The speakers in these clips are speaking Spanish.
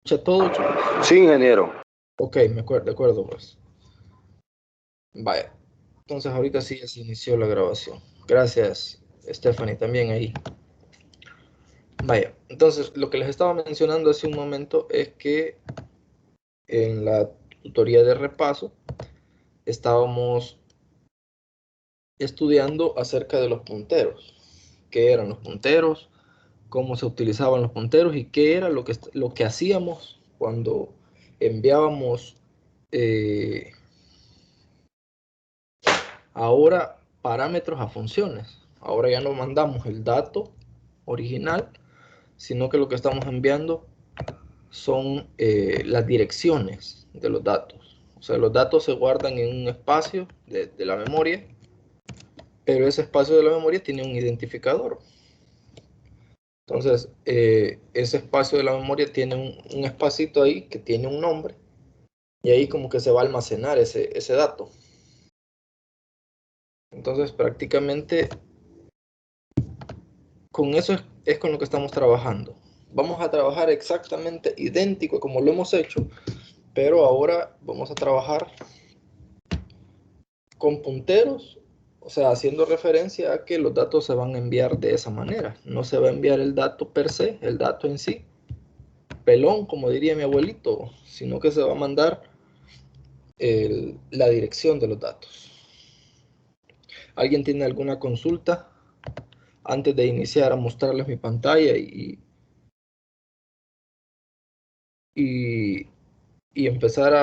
¿Escucha todo, chicos? Sí, ingeniero. Ok, de acuerdo, pues. Vaya. Entonces ahorita sí ya se inició la grabación. Gracias, Stephanie, también ahí. Vaya. Entonces, lo que les estaba mencionando hace un momento es que en la tutoría de repaso estábamos estudiando acerca de los punteros. ¿Qué eran los punteros? ¿Cómo se utilizaban los punteros? ¿Y qué era lo que hacíamos cuando enviábamos ahora parámetros a funciones? Ahora ya no mandamos el dato original, sino que lo que estamos enviando son las direcciones de los datos. O sea, los datos se guardan en un espacio de la memoria, pero ese espacio de la memoria tiene un identificador. Entonces, ese espacio de la memoria tiene un espacito ahí que tiene un nombre, y ahí como que se va a almacenar ese dato. Entonces, prácticamente con eso es con lo que estamos trabajando. Vamos a trabajar exactamente idéntico como lo hemos hecho, pero ahora vamos a trabajar con punteros, o sea, haciendo referencia a que los datos se van a enviar de esa manera. No se va a enviar el dato per se, el dato en sí, pelón, como diría mi abuelito, sino que se va a mandar la dirección de los datos. ¿Alguien tiene alguna consulta antes de iniciar a mostrarles mi pantalla y, y empezar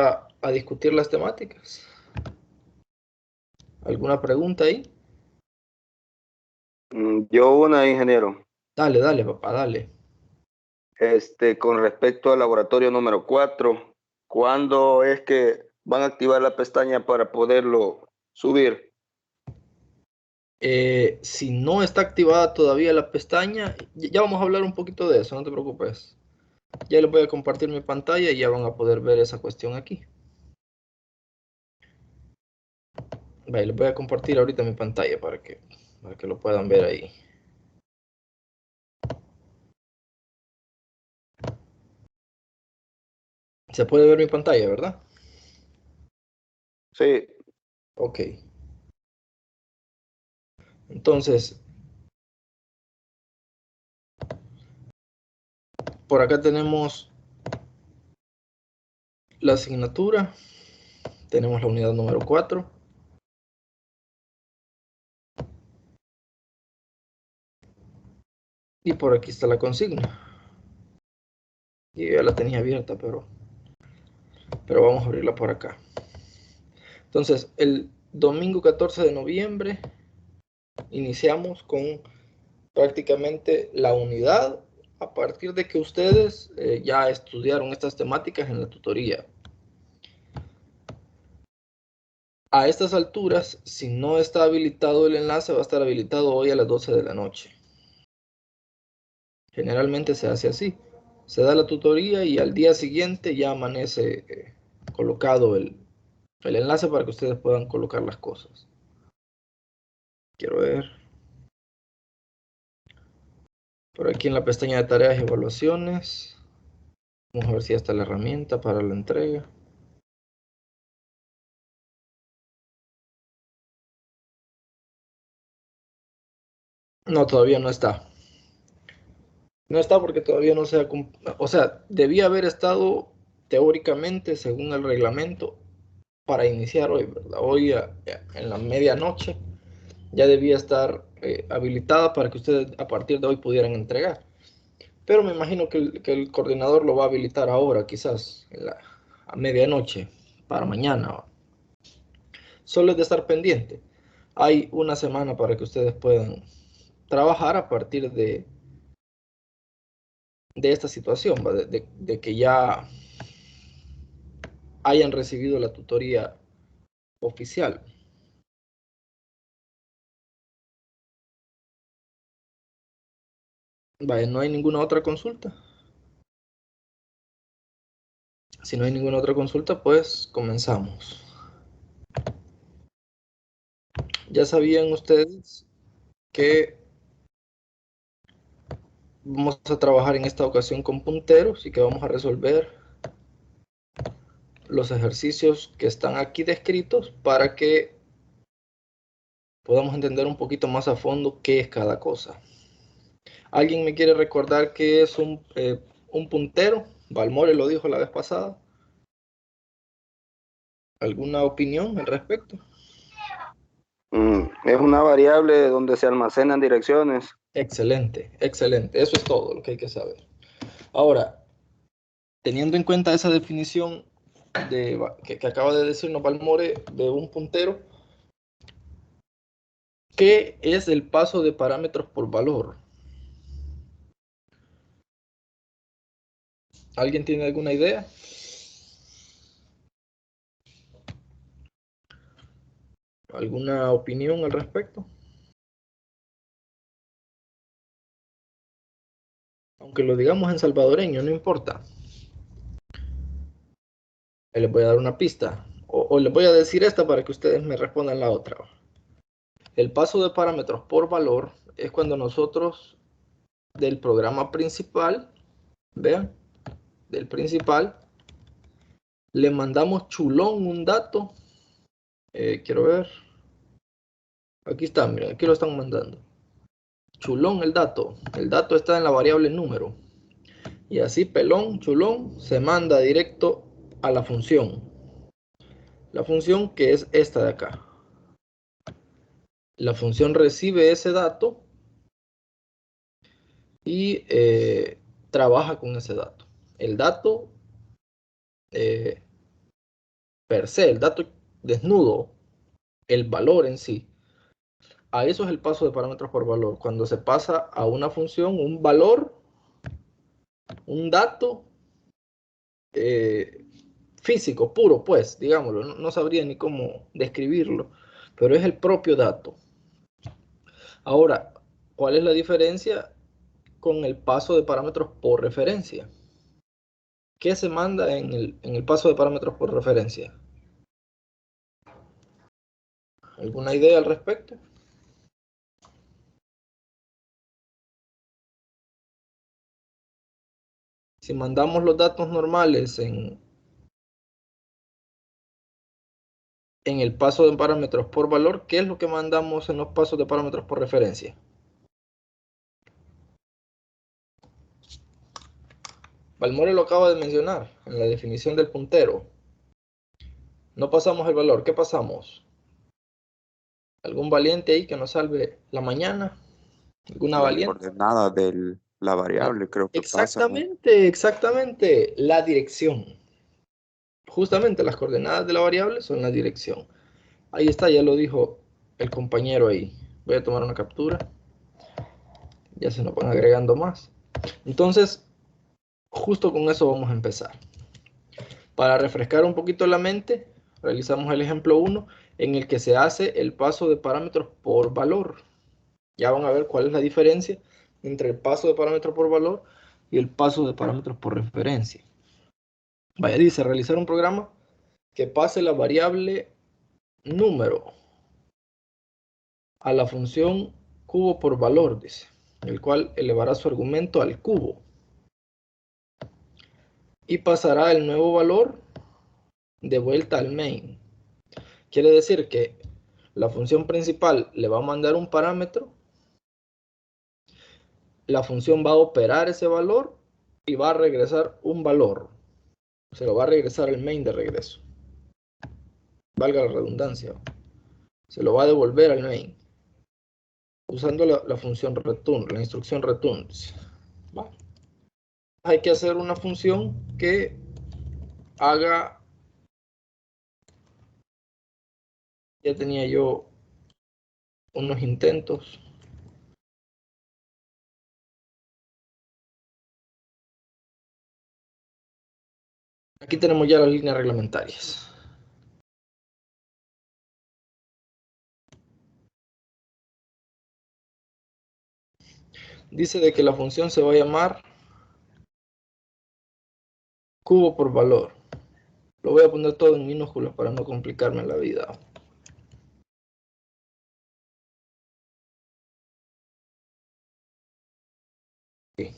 a discutir las temáticas? ¿Alguna pregunta ahí? Yo una, ingeniero. Dale, dale, papá, dale. Con respecto al laboratorio número 4, ¿cuándo es que van a activar la pestaña para poderlo subir? Si no está activada todavía la pestaña, ya vamos a hablar un poquito de eso, no te preocupes. Ya les voy a compartir mi pantalla y ya van a poder ver esa cuestión aquí. Vale, les voy a compartir ahorita mi pantalla para que lo puedan ver ahí. Se puede ver mi pantalla, ¿verdad? Sí, Ok. Entonces, por acá tenemos la asignatura, tenemos la unidad número 4 y por aquí está la consigna. Y ya la tenía abierta, pero vamos a abrirla por acá. Entonces, el domingo 14 de noviembre iniciamos con prácticamente la unidad a partir de que ustedes ya estudiaron estas temáticas en la tutoría. A estas alturas, si no está habilitado el enlace, va a estar habilitado hoy a las 12 de la noche. Generalmente se hace así. Se da la tutoría y al día siguiente ya amanece colocado el enlace para que ustedes puedan colocar las cosas. Quiero ver. Por aquí en la pestaña de tareas y evaluaciones. Vamos a ver si ya está la herramienta para la entrega. No, todavía no está. No está porque todavía no se ha... O sea, debía haber estado teóricamente, según el reglamento, para iniciar hoy, ¿verdad? Hoy en la medianoche ya debía estar habilitada para que ustedes a partir de hoy pudieran entregar. Pero me imagino que el coordinador lo va a habilitar ahora, quizás a medianoche, para mañana. Solo es de estar pendiente. Hay una semana para que ustedes puedan trabajar a partir de esta situación, de que ya hayan recibido la tutoría oficial. Vale, no hay ninguna otra consulta. Si no hay ninguna otra consulta, pues comenzamos. Ya sabían ustedes que Vamos a trabajar en esta ocasión con punteros y que vamos a resolver los ejercicios que están aquí descritos para que podamos entender un poquito más a fondo qué es cada cosa. ¿Alguien me quiere recordar qué es un puntero? Balmore lo dijo la vez pasada. ¿Alguna opinión al respecto? Es una variable donde se almacenan direcciones. Excelente, excelente. Eso es todo lo que hay que saber. Ahora, teniendo en cuenta esa definición que acaba de decirnos Balmore de un puntero, ¿qué es el paso de parámetros por valor? ¿Alguien tiene alguna idea? ¿Alguna opinión al respecto? Aunque lo digamos en salvadoreño, no importa. Les voy a dar una pista. O les voy a decir esta para que ustedes me respondan la otra. El paso de parámetros por valor es cuando nosotros del programa principal, vean, del principal, le mandamos chulón un dato. Quiero ver. Aquí está, miren, aquí lo están mandando. Chulón el dato. El dato está en la variable número. Y así pelón, chulón, se manda directo a la función. La función que es esta de acá. La función recibe ese dato y trabaja con ese dato. El dato per se, el dato desnudo, el valor en sí. A eso es el paso de parámetros por valor. Cuando se pasa a una función, un valor, un dato físico, puro, pues, digámoslo. No sabría ni cómo describirlo, pero es el propio dato. Ahora, ¿cuál es la diferencia con el paso de parámetros por referencia? ¿Qué se manda en el paso de parámetros por referencia? ¿Alguna idea al respecto? Si mandamos los datos normales en el paso de parámetros por valor, ¿qué es lo que mandamos en los pasos de parámetros por referencia? Balmore lo acaba de mencionar en la definición del puntero. No pasamos el valor, ¿qué pasamos? ¿Algún valiente ahí que nos salve la mañana? ¿Alguna Las valiente? coordenadas de la variable creo que pasa, ¿no? Exactamente, exactamente, la dirección. Justamente las coordenadas de la variable son la dirección. Ahí está, ya lo dijo el compañero ahí. Voy a tomar una captura. Ya se nos van agregando más. Entonces, justo con eso vamos a empezar. Para refrescar un poquito la mente, realizamos el ejemplo 1 en el que se hace el paso de parámetros por valor. Ya van a ver cuál es la diferencia entre el paso de parámetros por valor y el paso de parámetros por referencia. Vaya, dice realizar un programa que pase la variable número a la función cubo por valor, dice, el cual elevará su argumento al cubo y pasará el nuevo valor de vuelta al main. Quiere decir que la función principal le va a mandar un parámetro, la función va a operar ese valor y va a regresar un valor. Se lo va a regresar el main de regreso. Valga la redundancia. Se lo va a devolver al main. Usando la función return, la instrucción return. ¿Va? Hay que hacer una función que haga... Ya tenía yo unos intentos. Aquí tenemos ya las líneas reglamentarias. Dice de que la función se va a llamar cubo por valor. Lo voy a poner todo en minúsculas para no complicarme la vida. Sí.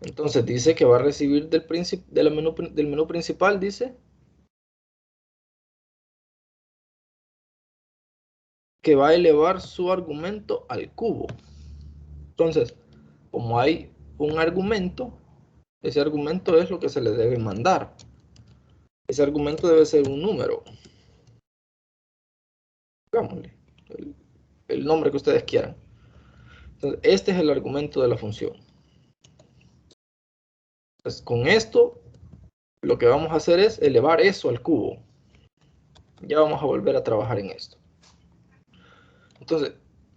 Entonces dice que va a recibir del menú principal, dice que va a elevar su argumento al cubo. Entonces, como hay un argumento, ese argumento es lo que se le debe mandar. Ese argumento debe ser un número. Digámosle, el nombre que ustedes quieran. Entonces, este es el argumento de la función. Entonces, con esto, lo que vamos a hacer es elevar eso al cubo. Ya vamos a volver a trabajar en esto. Entonces,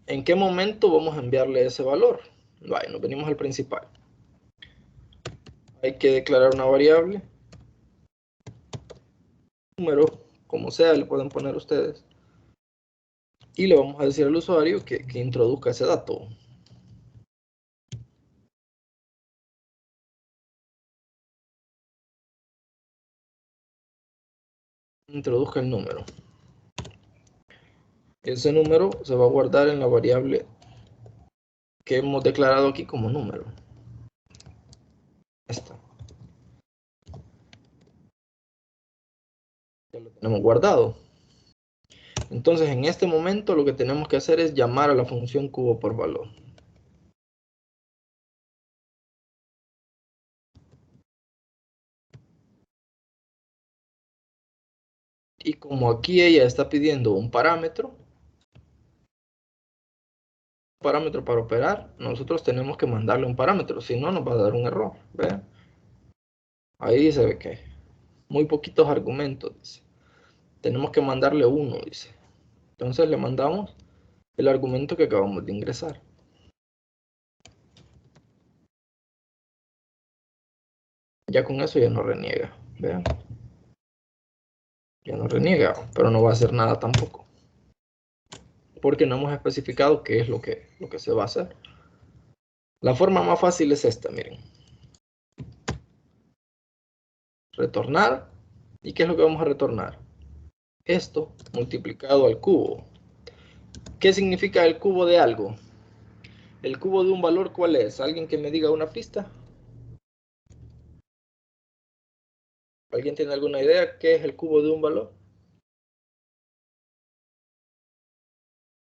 ¿en qué momento vamos a enviarle ese valor? Vale, nos venimos al principal. Hay que declarar una variable. Número, como sea, le pueden poner ustedes. Y le vamos a decir al usuario que introduzca ese dato. Introduzca el número. Ese número se va a guardar en la variable que hemos declarado aquí como número. Esta. Ya lo tenemos guardado. Entonces, en este momento lo que tenemos que hacer es llamar a la función cubo por valor. Y como aquí ella está pidiendo un parámetro para operar, nosotros tenemos que mandarle un parámetro, si no nos va a dar un error. ¿Vean? Ahí dice que muy poquitos argumentos, dice. Tenemos que mandarle uno, dice. Entonces le mandamos el argumento que acabamos de ingresar. Ya con eso ya no reniega. Vean. Ya no reniega, pero no va a hacer nada tampoco. Porque no hemos especificado qué es lo que se va a hacer. La forma más fácil es esta, miren. Retornar. ¿Y qué es lo que vamos a retornar? Esto multiplicado al cubo. ¿Qué significa el cubo de algo? ¿El cubo de un valor cuál es? ¿Alguien que me diga una pista? ¿Alguien tiene alguna idea qué es el cubo de un valor?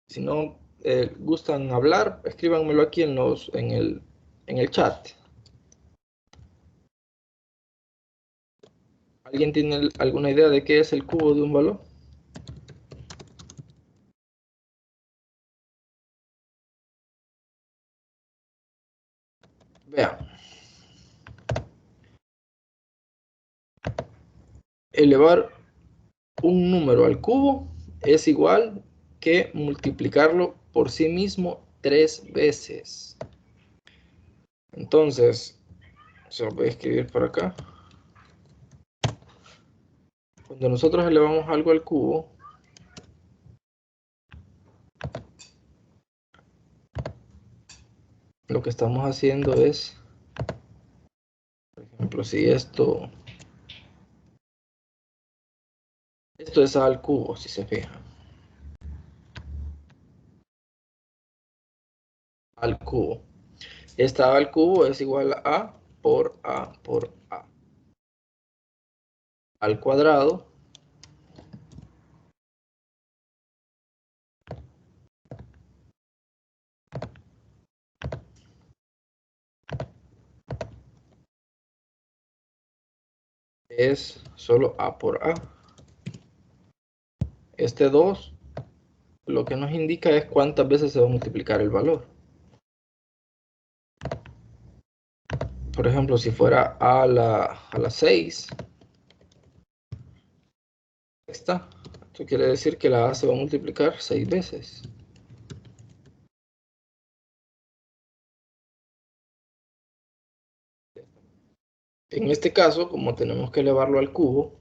Si no gustan hablar, escríbanmelo aquí en el chat. ¿Alguien tiene alguna idea de qué es el cubo de un valor? Vean. Elevar un número al cubo es igual que multiplicarlo por sí mismo 3 veces. Entonces, se lo voy a escribir por acá. Cuando nosotros elevamos algo al cubo, lo que estamos haciendo es, por ejemplo, si esto es A al cubo, si se fijan. Al cubo. Esta A al cubo es igual a A por A por A. Al cuadrado es solo A por A. Este 2 lo que nos indica es cuántas veces se va a multiplicar el valor. Por ejemplo, si fuera a la 6, esto quiere decir que la A se va a multiplicar 6 veces. En este caso, como tenemos que elevarlo al cubo,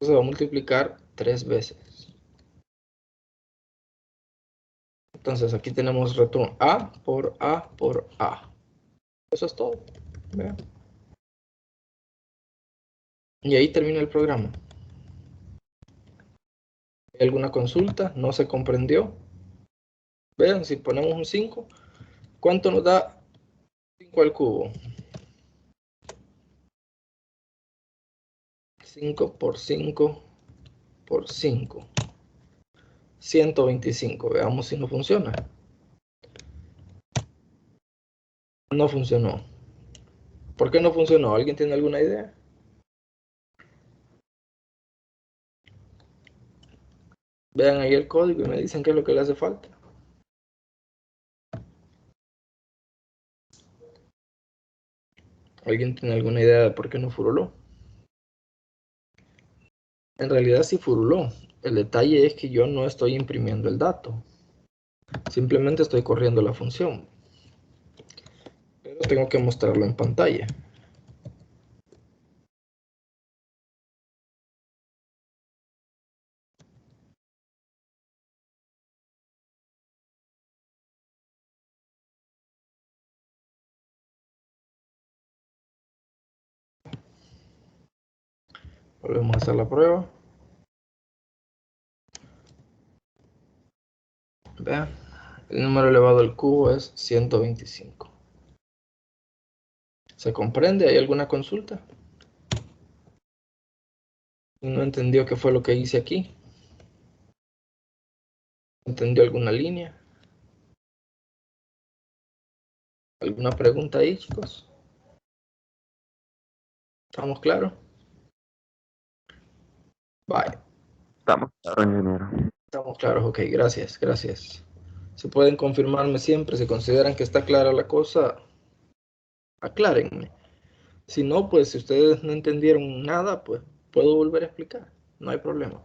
se va a multiplicar 3 veces. Entonces aquí tenemos retorno A por A por A. Eso es todo. Vean. Y ahí termina el programa. ¿Hay alguna consulta? ¿No se comprendió? Vean, si ponemos un 5, ¿cuánto nos da 5 al cubo? 5 por 5 por 5. 125. Veamos si no funciona. No funcionó. ¿Por qué no funcionó? ¿Alguien tiene alguna idea? Vean ahí el código y me dicen qué es lo que le hace falta. ¿Alguien tiene alguna idea de por qué no furuló? En realidad sí furuló. El detalle es que yo no estoy imprimiendo el dato. Simplemente estoy corriendo la función. Pero tengo que mostrarlo en pantalla. Volvemos a hacer la prueba. Vean, el número elevado al cubo es 125. ¿Se comprende? ¿Hay alguna consulta? ¿No entendió qué fue lo que hice aquí? ¿Entendió alguna línea? ¿Alguna pregunta ahí, chicos? ¿Estamos claros? Bye. Estamos claros, ingeniero. Estamos claros, ok, gracias, gracias. Si pueden confirmarme siempre, si consideran que está clara la cosa, aclárenme. Si no, pues si ustedes no entendieron nada, pues puedo volver a explicar, no hay problema.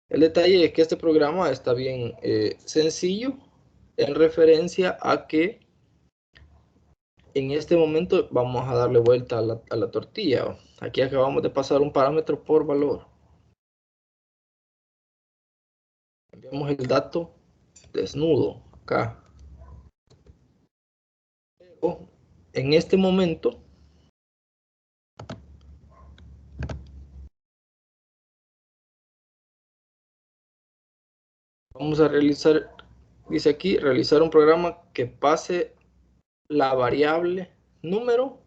El detalle es que este programa está bien sencillo en referencia a que en este momento vamos a darle vuelta a la tortilla. Aquí acabamos de pasar un parámetro por valor. Enviamos el dato desnudo acá. Pero en este momento vamos a realizar, dice aquí, realizar un programa que pase la variable número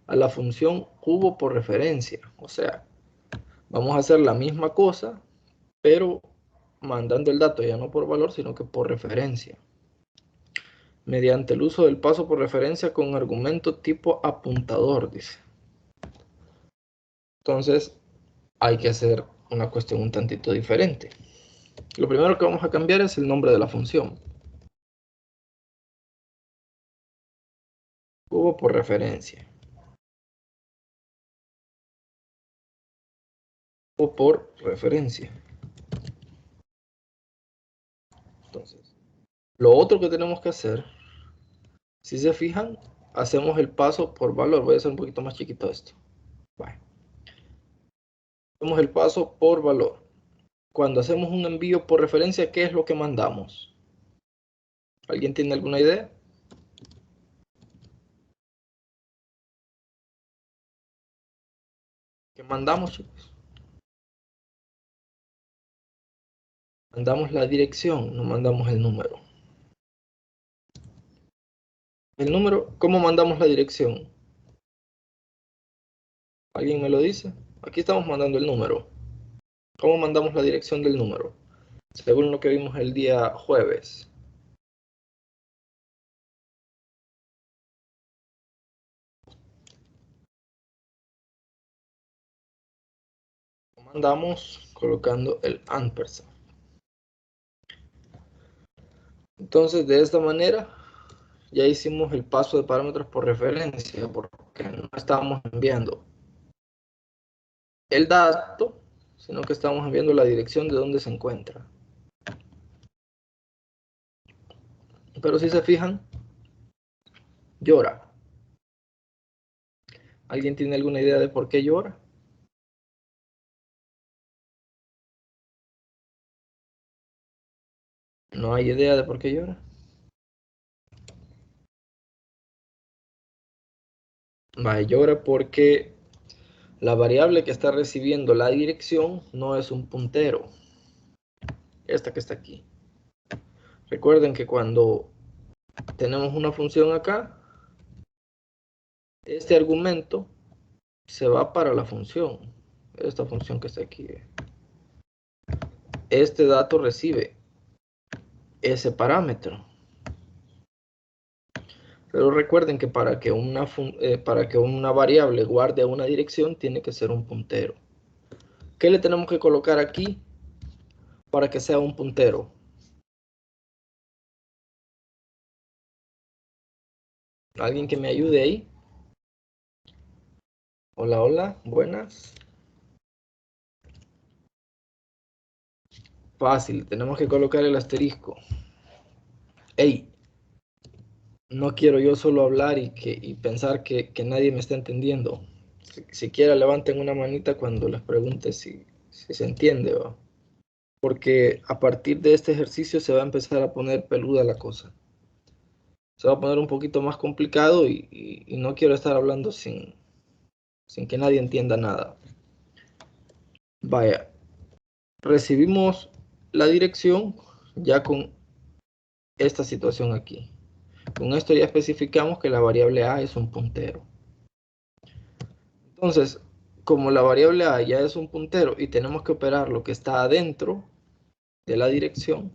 a la función cubo por referencia. O sea, vamos a hacer la misma cosa, pero mandando el dato ya no por valor, sino que por referencia. Mediante el uso del paso por referencia con argumento tipo apuntador, dice. Entonces, hay que hacer una cuestión un tantito diferente. Lo primero que vamos a cambiar es el nombre de la función. Cubo por referencia. Cubo por referencia. Entonces, lo otro que tenemos que hacer, si se fijan, hacemos el paso por valor. Voy a hacer un poquito más chiquito esto. Vale. Hacemos el paso por valor. Cuando hacemos un envío por referencia, ¿qué es lo que mandamos? ¿Alguien tiene alguna idea? ¿Qué mandamos, chicos? Mandamos la dirección, no mandamos el número. El número, ¿cómo mandamos la dirección? ¿Alguien me lo dice? Aquí estamos mandando el número. ¿Cómo mandamos la dirección del número? Según lo que vimos el día jueves. Lo mandamos colocando el ampersand. Entonces, de esta manera, ya hicimos el paso de parámetros por referencia, porque no estábamos enviando el dato, sino que estamos enviando la dirección de donde se encuentra. Pero si se fijan, llora. ¿Alguien tiene alguna idea de por qué llora? ¿No hay idea de por qué llora? Vale, llora porque la variable que está recibiendo la dirección no es un puntero. Esta que está aquí. Recuerden que cuando tenemos una función acá, este argumento se va para la función, esta función que está aquí. Este dato recibe ese parámetro. Pero recuerden que para que una variable guarde una dirección, tiene que ser un puntero. ¿Qué le tenemos que colocar aquí para que sea un puntero? ¿Alguien que me ayude ahí? Hola, hola, buenas. Fácil, tenemos que colocar el asterisco. Hey, no quiero yo solo hablar y pensar que nadie me está entendiendo. Siquiera levanten una manita cuando les pregunte si se entiende, ¿va? Porque a partir de este ejercicio se va a empezar a poner peluda la cosa. Se va a poner un poquito más complicado y no quiero estar hablando sin que nadie entienda nada. Vaya, recibimos la dirección ya con esta situación aquí. Con esto ya especificamos que la variable a es un puntero. Entonces, como la variable a ya es un puntero y tenemos que operar lo que está adentro de la dirección,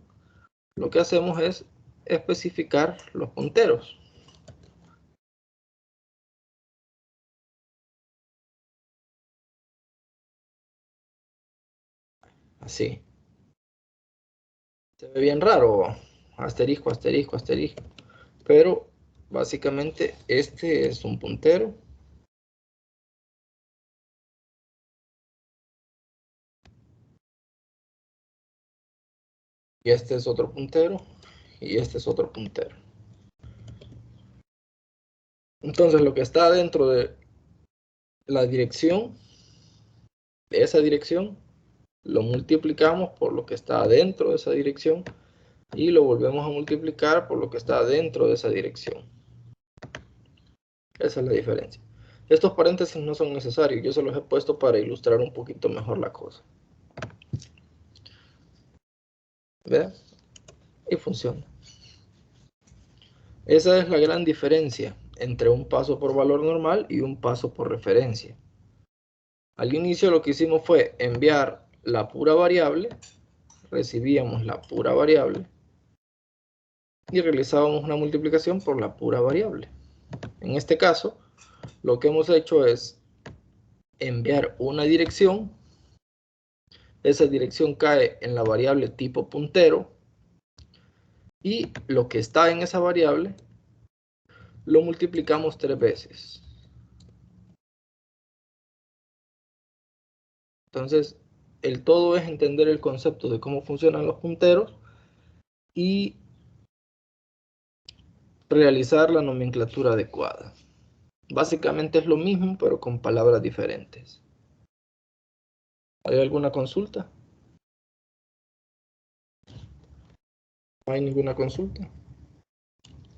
lo que hacemos es especificar los punteros. Así. Se ve bien raro, asterisco, asterisco, asterisco. Pero básicamente este es un puntero. Y este es otro puntero. Y este es otro puntero. Entonces lo que está dentro de la dirección, de esa dirección, lo multiplicamos por lo que está dentro de esa dirección y lo volvemos a multiplicar por lo que está dentro de esa dirección. Esa es la diferencia. Estos paréntesis no son necesarios, yo se los he puesto para ilustrar un poquito mejor la cosa. ¿Ve? Y funciona. Esa es la gran diferencia entre un paso por valor normal y un paso por referencia. Al inicio lo que hicimos fue enviar la pura variable, recibíamos la pura variable y realizábamos una multiplicación por la pura variable. En este caso, lo que hemos hecho es enviar una dirección, esa dirección cae en la variable tipo puntero y lo que está en esa variable lo multiplicamos 3 veces. Entonces, el todo es entender el concepto de cómo funcionan los punteros y realizar la nomenclatura adecuada. Básicamente es lo mismo, pero con palabras diferentes. ¿Hay alguna consulta? ¿No hay ninguna consulta?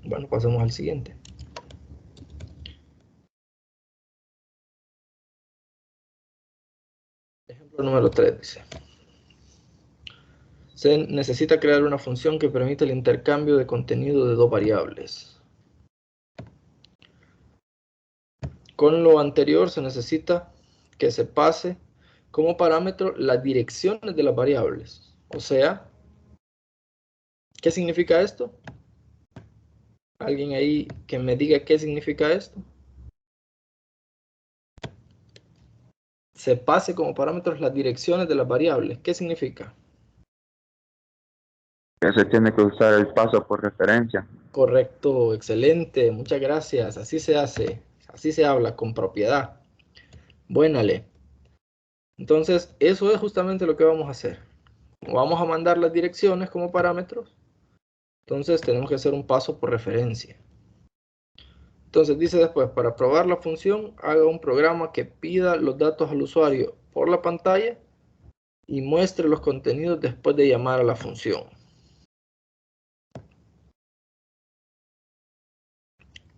Bueno, pasemos al siguiente. Ejemplo número 3 dice: se necesita crear una función que permita el intercambio de contenido de dos variables. Con lo anterior se necesita que se pase como parámetro las direcciones de las variables. O sea, ¿qué significa esto? ¿Alguien ahí que me diga qué significa esto? Se pase como parámetros las direcciones de las variables. ¿Qué significa? Que se tiene que usar el paso por referencia. Correcto, excelente, muchas gracias. Así se hace, así se habla con propiedad. Buénale. Entonces, eso es justamente lo que vamos a hacer. Vamos a mandar las direcciones como parámetros. Entonces, tenemos que hacer un paso por referencia. Entonces, dice después, para probar la función, haga un programa que pida los datos al usuario por la pantalla y muestre los contenidos después de llamar a la función.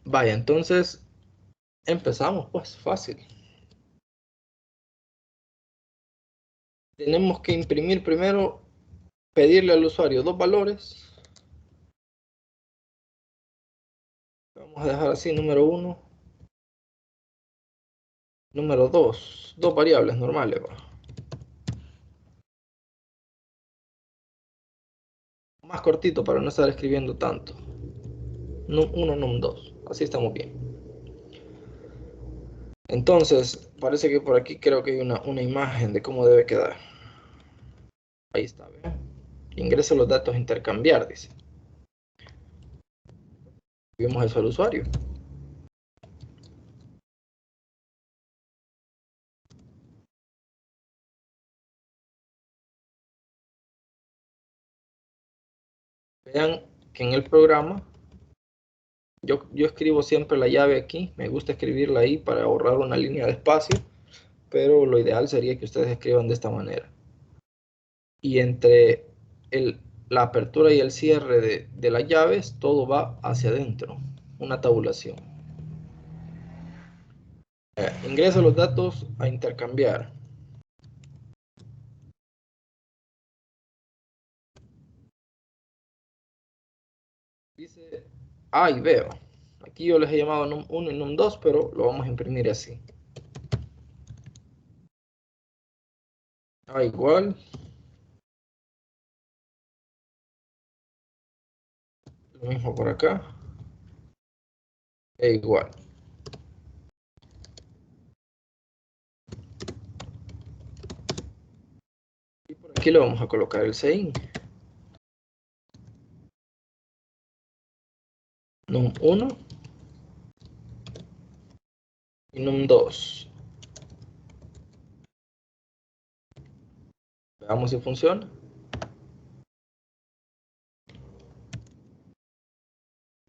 Vaya, entonces, empezamos, pues, fácil. Tenemos que imprimir primero, pedirle al usuario dos valores Vamos a dejar así, número 1, número 2, dos variables normales, ¿va? Más cortito para no estar escribiendo tanto. Num1, num2, así estamos bien. Entonces, parece que por aquí creo que hay una imagen de cómo debe quedar. Ahí está, ¿vean? Ingresa los datos a intercambiar, dice. Vimos eso al usuario. Vean que en el programa, yo escribo siempre la llave aquí. Me gusta escribirla ahí para ahorrar una línea de espacio, pero lo ideal sería que ustedes escriban de esta manera. Y entre la apertura y el cierre de las llaves, todo va hacia adentro. Una tabulación. Ingresa los datos a intercambiar. Dice A y B. Aquí yo les he llamado num1 y num2, pero lo vamos a imprimir así. A igual. Lo mismo por acá. E igual. Y por aquí le vamos a colocar el sein. Num1 y num2. Veamos si funciona.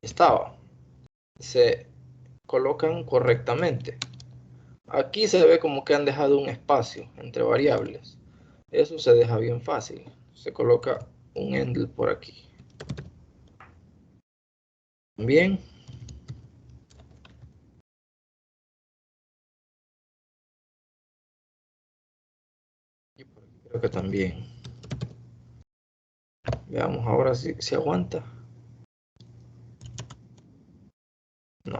Estaba. Se colocan correctamente. Aquí se ve como que han dejado un espacio entre variables. Eso se deja bien fácil. Se coloca un endl por aquí. Bien. Y por aquí creo que también. Veamos ahora si aguanta. No,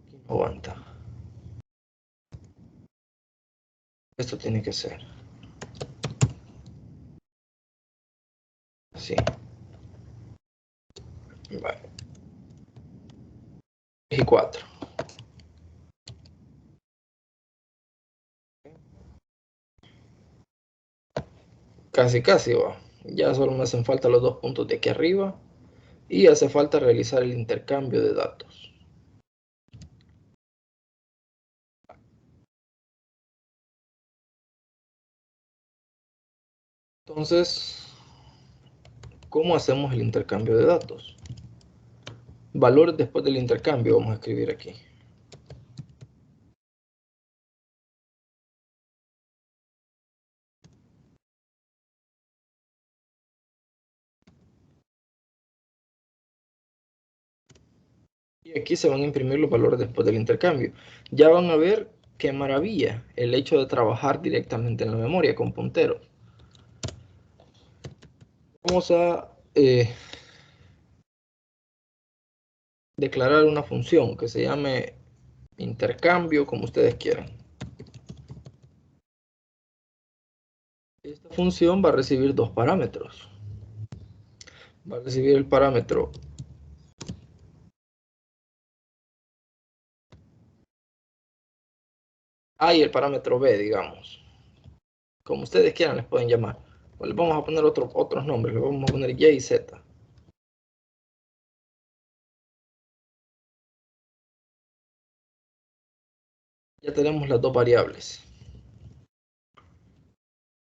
aquí no aguanta. Esto tiene que ser así. Vale. Y 4. Casi, casi va. Ya solo me hacen falta los dos puntos de aquí arriba. Y hace falta realizar el intercambio de datos. Entonces, ¿cómo hacemos el intercambio de datos? Valores después del intercambio, vamos a escribir aquí. Y aquí se van a imprimir los valores después del intercambio. Ya van a ver qué maravilla el hecho de trabajar directamente en la memoria con punteros. Vamos a declarar una función que se llame intercambio, como ustedes quieran. Esta función va a recibir dos parámetros. Va a recibir el parámetro A y el parámetro B, digamos. Como ustedes quieran les pueden llamar. O les vamos a poner otros nombres, les vamos a poner Y y Z. Ya tenemos las dos variables.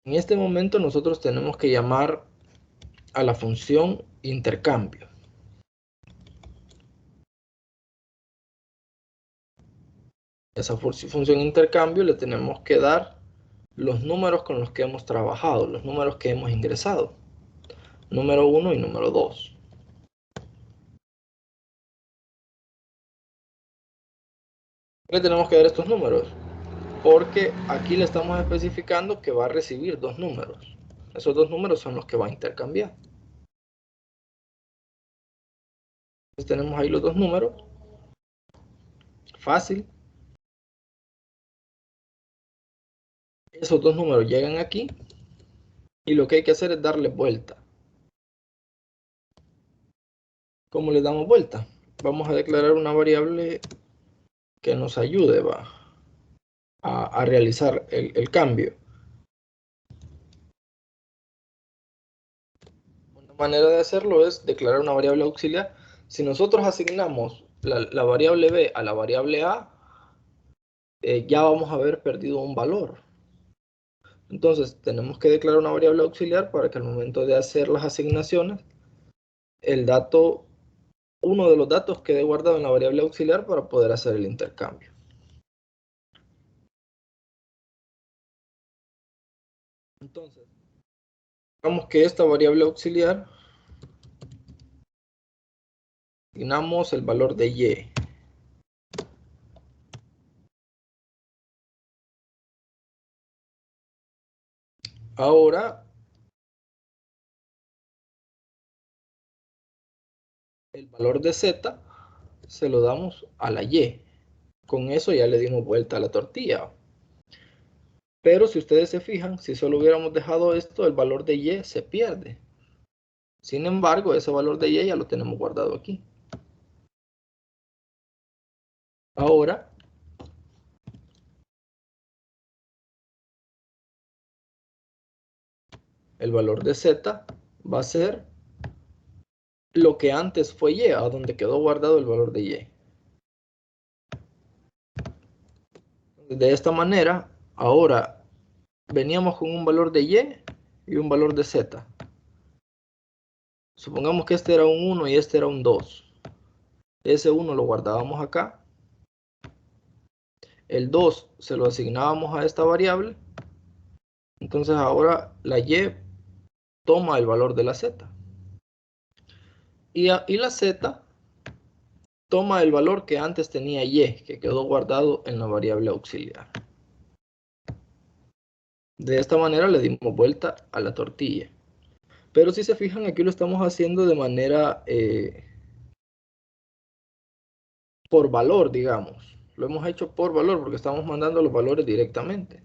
En este momento nosotros tenemos que llamar a la función intercambio. A esa función intercambio le tenemos que dar los números con los que hemos trabajado, los números que hemos ingresado. Número 1 y número 2. Le tenemos que dar estos números, porque aquí le estamos especificando que va a recibir dos números. Esos dos números son los que va a intercambiar. Entonces tenemos ahí los dos números fácil. Esos dos números llegan aquí y lo que hay que hacer es darle vuelta. ¿Cómo le damos vuelta? Vamos a declarar una variable que nos ayude a realizar el cambio. Una manera de hacerlo es declarar una variable auxiliar. Si nosotros asignamos la variable b a la variable a, ya vamos a haber perdido un valor. Entonces tenemos que declarar una variable auxiliar para que al momento de hacer las asignaciones, uno de los datos quede guardado en la variable auxiliar para poder hacer el intercambio. Entonces, digamos que esta variable auxiliar asignamos el valor de y. Ahora, el valor de z se lo damos a la y. Con eso ya le dimos vuelta a la tortilla. Pero si ustedes se fijan, si solo hubiéramos dejado esto, el valor de y se pierde. Sin embargo, ese valor de y ya lo tenemos guardado aquí. Ahora, el valor de z va a ser lo que antes fue y, a donde quedó guardado el valor de y. De esta manera, ahora veníamos con un valor de y un valor de z. Supongamos que este era un 1 y este era un 2. Ese 1 lo guardábamos acá. El 2 se lo asignábamos a esta variable. Entonces ahora la y toma el valor de la z. Y la z toma el valor que antes tenía y, que quedó guardado en la variable auxiliar. De esta manera le dimos vuelta a la tortilla. Pero si se fijan, aquí lo estamos haciendo de manera por valor, digamos. Lo hemos hecho por valor porque estamos mandando los valores directamente.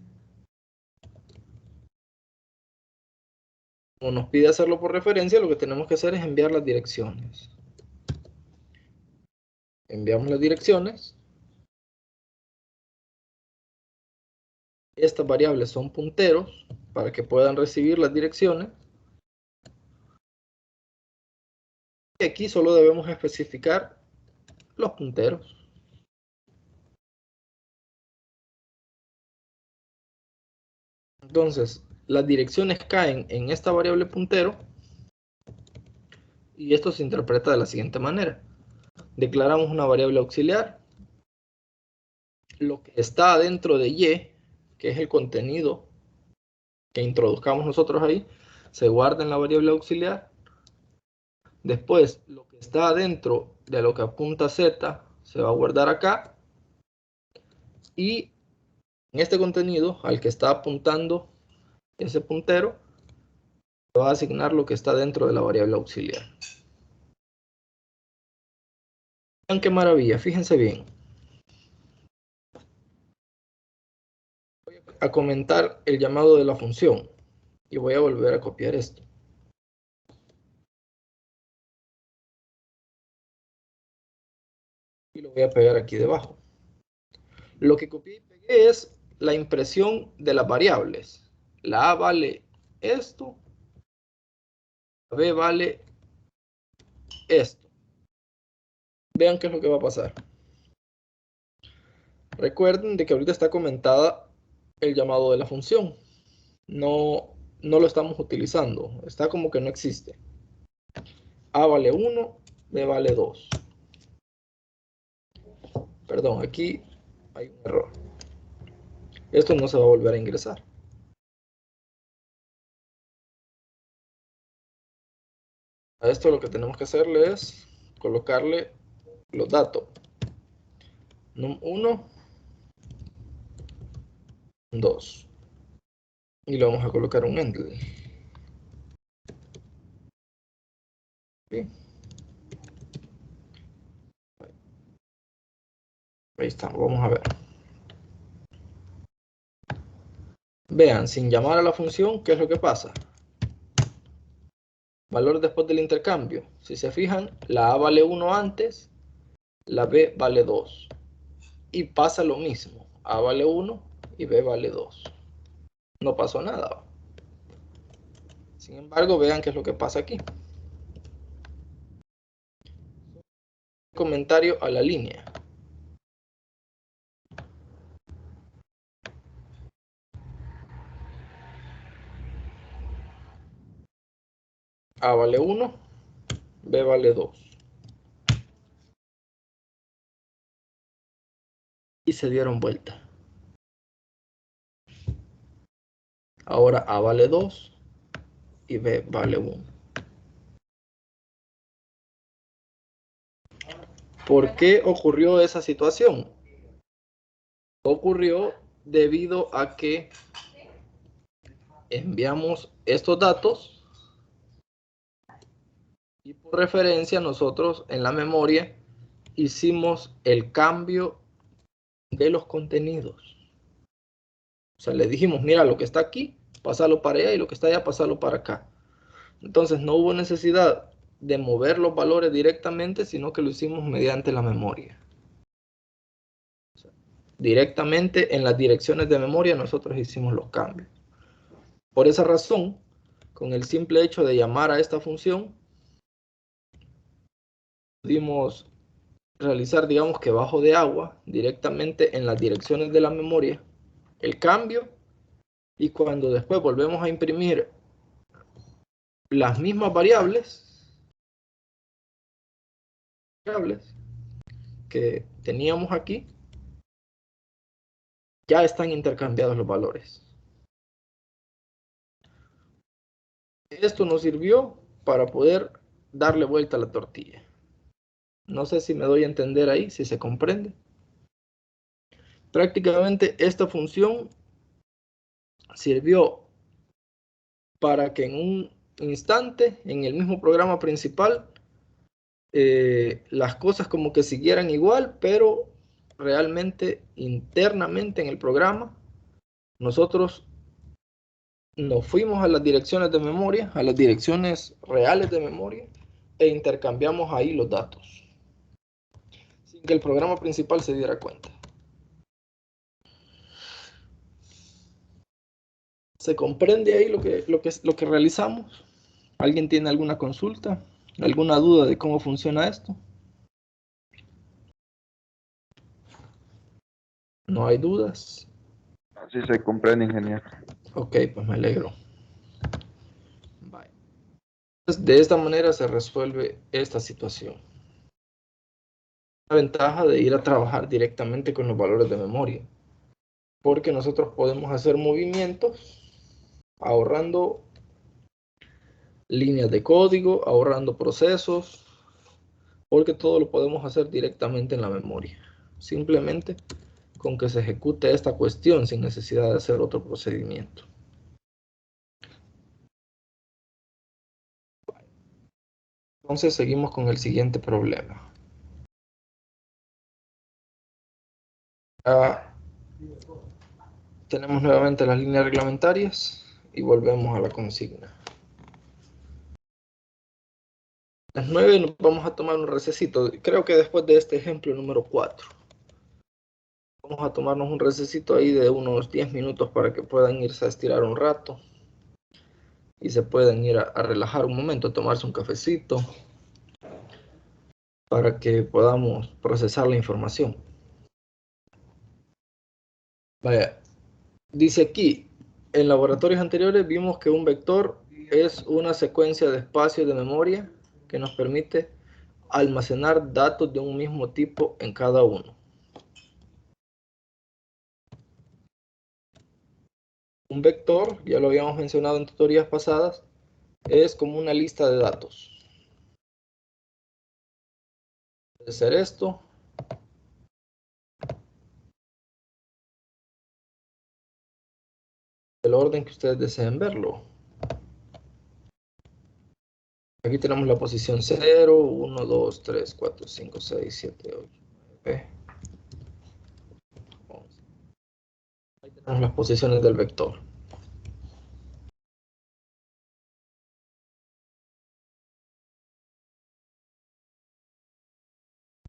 Como nos pide hacerlo por referencia, lo que tenemos que hacer es enviar las direcciones. Enviamos las direcciones. Estas variables son punteros para que puedan recibir las direcciones. Y aquí solo debemos especificar los punteros. Entonces, las direcciones caen en esta variable puntero y esto se interpreta de la siguiente manera. Declaramos una variable auxiliar. Lo que está dentro de y, que es el contenido que introduzcamos nosotros ahí, se guarda en la variable auxiliar. Después, lo que está dentro de lo que apunta z se va a guardar acá. Y en este contenido, al que está apuntando ese puntero, se va a asignar lo que está dentro de la variable auxiliar. Vean qué maravilla, fíjense bien. Voy a comentar el llamado de la función y voy a volver a copiar esto. Y lo voy a pegar aquí debajo. Lo que copié y pegué es la impresión de las variables. La A vale esto, la B vale esto. Vean qué es lo que va a pasar. Recuerden de que ahorita está comentada el llamado de la función. No lo estamos utilizando. Está como que no existe. A vale 1, B vale 2. Perdón, aquí hay un error. Esto no se va a volver a ingresar. A esto lo que tenemos que hacerle es colocarle los datos. Num1, 2. Y le vamos a colocar un endl. ¿Sí? Ahí estamos, vamos a ver. Vean, sin llamar a la función, ¿qué es lo que pasa? Valor después del intercambio. Si se fijan, la A vale 1 antes, la B vale 2. Y pasa lo mismo. A vale 1 y B vale 2. No pasó nada. Sin embargo, vean qué es lo que pasa aquí. Comentario a la línea. A vale 1, B vale 2. Y se dieron vuelta. Ahora A vale 2 y B vale 1. ¿Por qué ocurrió esa situación? Ocurrió debido a que enviamos estos datos y por referencia nosotros en la memoria hicimos el cambio de los contenidos. O sea, le dijimos, mira, lo que está aquí, pásalo para allá y lo que está allá, pásalo para acá. Entonces no hubo necesidad de mover los valores directamente, sino que lo hicimos mediante la memoria. O sea, directamente en las direcciones de memoria nosotros hicimos los cambios. Por esa razón, con el simple hecho de llamar a esta función, pudimos realizar, digamos que bajo de agua, directamente en las direcciones de la memoria, el cambio, y cuando después volvemos a imprimir las mismas variables que teníamos aquí, ya están intercambiados los valores. Esto nos sirvió para poder darle vuelta a la tortilla. No sé si me doy a entender ahí, si se comprende. Prácticamente esta función sirvió para que en un instante, en el mismo programa principal, las cosas como que siguieran igual, pero realmente internamente en el programa nosotros nos fuimos a las direcciones de memoria, a las direcciones reales de memoria, e intercambiamos ahí los datos, sin que el programa principal se diera cuenta. ¿Se comprende ahí lo que realizamos? ¿Alguien tiene alguna consulta? ¿Alguna duda de cómo funciona esto? ¿No hay dudas? Así se comprende, ingeniero. Ok, pues me alegro. Bye. Entonces, de esta manera se resuelve esta situación. La ventaja de ir a trabajar directamente con los valores de memoria, porque nosotros podemos hacer movimientos ahorrando líneas de código, ahorrando procesos, porque todo lo podemos hacer directamente en la memoria, simplemente con que se ejecute esta cuestión sin necesidad de hacer otro procedimiento. Entonces seguimos con el siguiente problema. Tenemos nuevamente las líneas reglamentarias y volvemos a la consigna. Las 9 nos vamos a tomar un recesito. Creo que después de este ejemplo número 4. Vamos a tomarnos un recesito ahí de unos 10 minutos para que puedan irse a estirar un rato. Y se pueden ir a relajar un momento, a tomarse un cafecito. Para que podamos procesar la información. Vaya, dice aquí, en laboratorios anteriores vimos que un vector es una secuencia de espacios de memoria que nos permite almacenar datos de un mismo tipo en cada uno. Un vector, ya lo habíamos mencionado en tutorías pasadas, es como una lista de datos. Puede ser esto. El orden que ustedes deseen verlo. Aquí tenemos la posición 0, 1, 2, 3, 4, 5, 6, 7, 8, 9. Las posiciones del vector.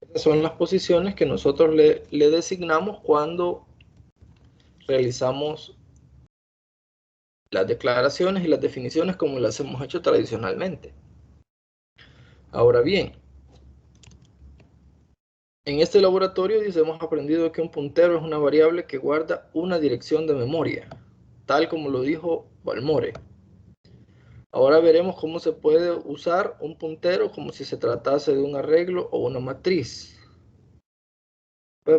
Estas son las posiciones que nosotros le designamos cuando realizamos las declaraciones y las definiciones como las hemos hecho tradicionalmente. Ahora bien, en este laboratorio hemos aprendido que un puntero es una variable que guarda una dirección de memoria, tal como lo dijo Balmore. Ahora veremos cómo se puede usar un puntero como si se tratase de un arreglo o una matriz.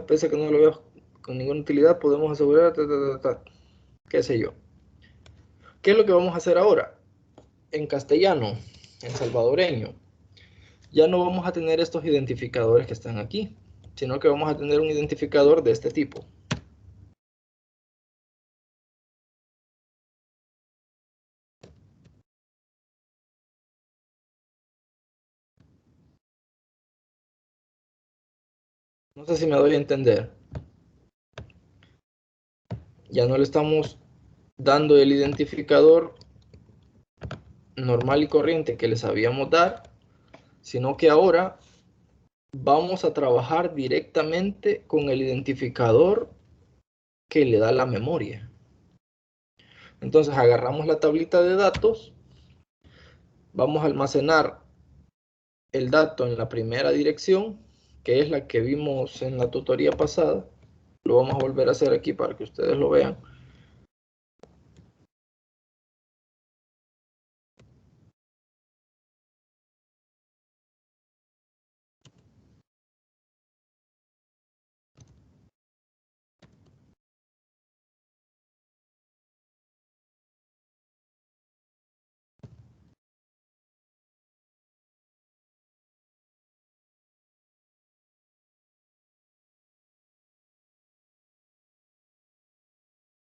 Pese a que no lo veo con ninguna utilidad, podemos asegurar, qué sé yo. ¿Qué es lo que vamos a hacer ahora? En castellano, en salvadoreño, ya no vamos a tener estos identificadores que están aquí, sino que vamos a tener un identificador de este tipo. No sé si me doy a entender. Ya no le estamos dando el identificador normal y corriente que les sabíamos dar, sino que ahora vamos a trabajar directamente con el identificador que le da la memoria. Entonces agarramos la tablita de datos, vamos a almacenar el dato en la primera dirección, que es la que vimos en la tutoría pasada. Lo vamos a volver a hacer aquí para que ustedes lo vean.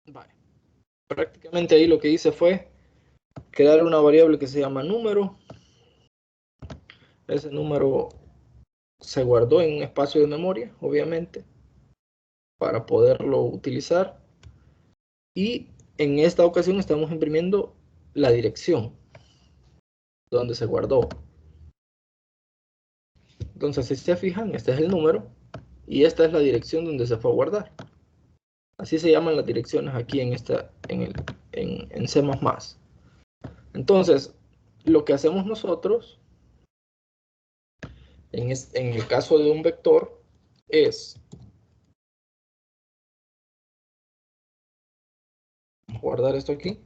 Vale. Prácticamente ahí lo que hice fue crear una variable que se llama número. Ese número se guardó en un espacio de memoria, obviamente, para poderlo utilizar. Y en esta ocasión estamos imprimiendo la dirección donde se guardó. Entonces, si se fijan, este es el número y esta es la dirección donde se fue a guardar. Así se llaman las direcciones aquí en C++. Entonces, lo que hacemos nosotros, en el caso de un vector, es guardar esto aquí.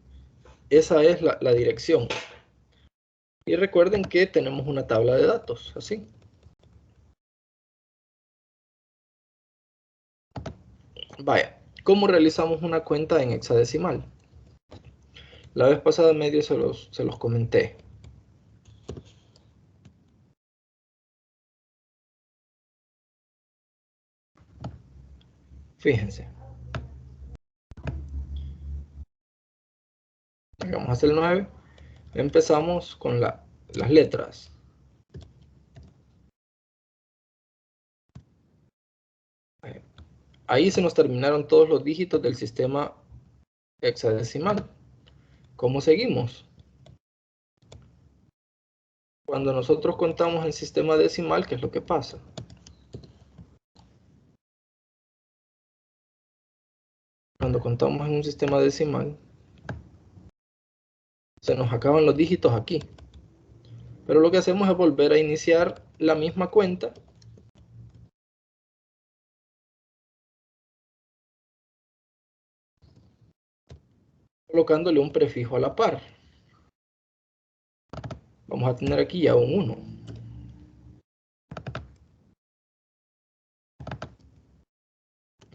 Esa es la dirección. Y recuerden que tenemos una tabla de datos, así. Vaya, ¿cómo realizamos una cuenta en hexadecimal? La vez pasada en medio se los comenté. Fíjense. Vamos a hacer el 9. Empezamos con las letras. Ahí se nos terminaron todos los dígitos del sistema hexadecimal. ¿Cómo seguimos? Cuando nosotros contamos en sistema decimal, ¿qué es lo que pasa? Cuando contamos en un sistema decimal, se nos acaban los dígitos aquí. Pero lo que hacemos es volver a iniciar la misma cuenta colocándole un prefijo a la par. Vamos a tener aquí ya un 1.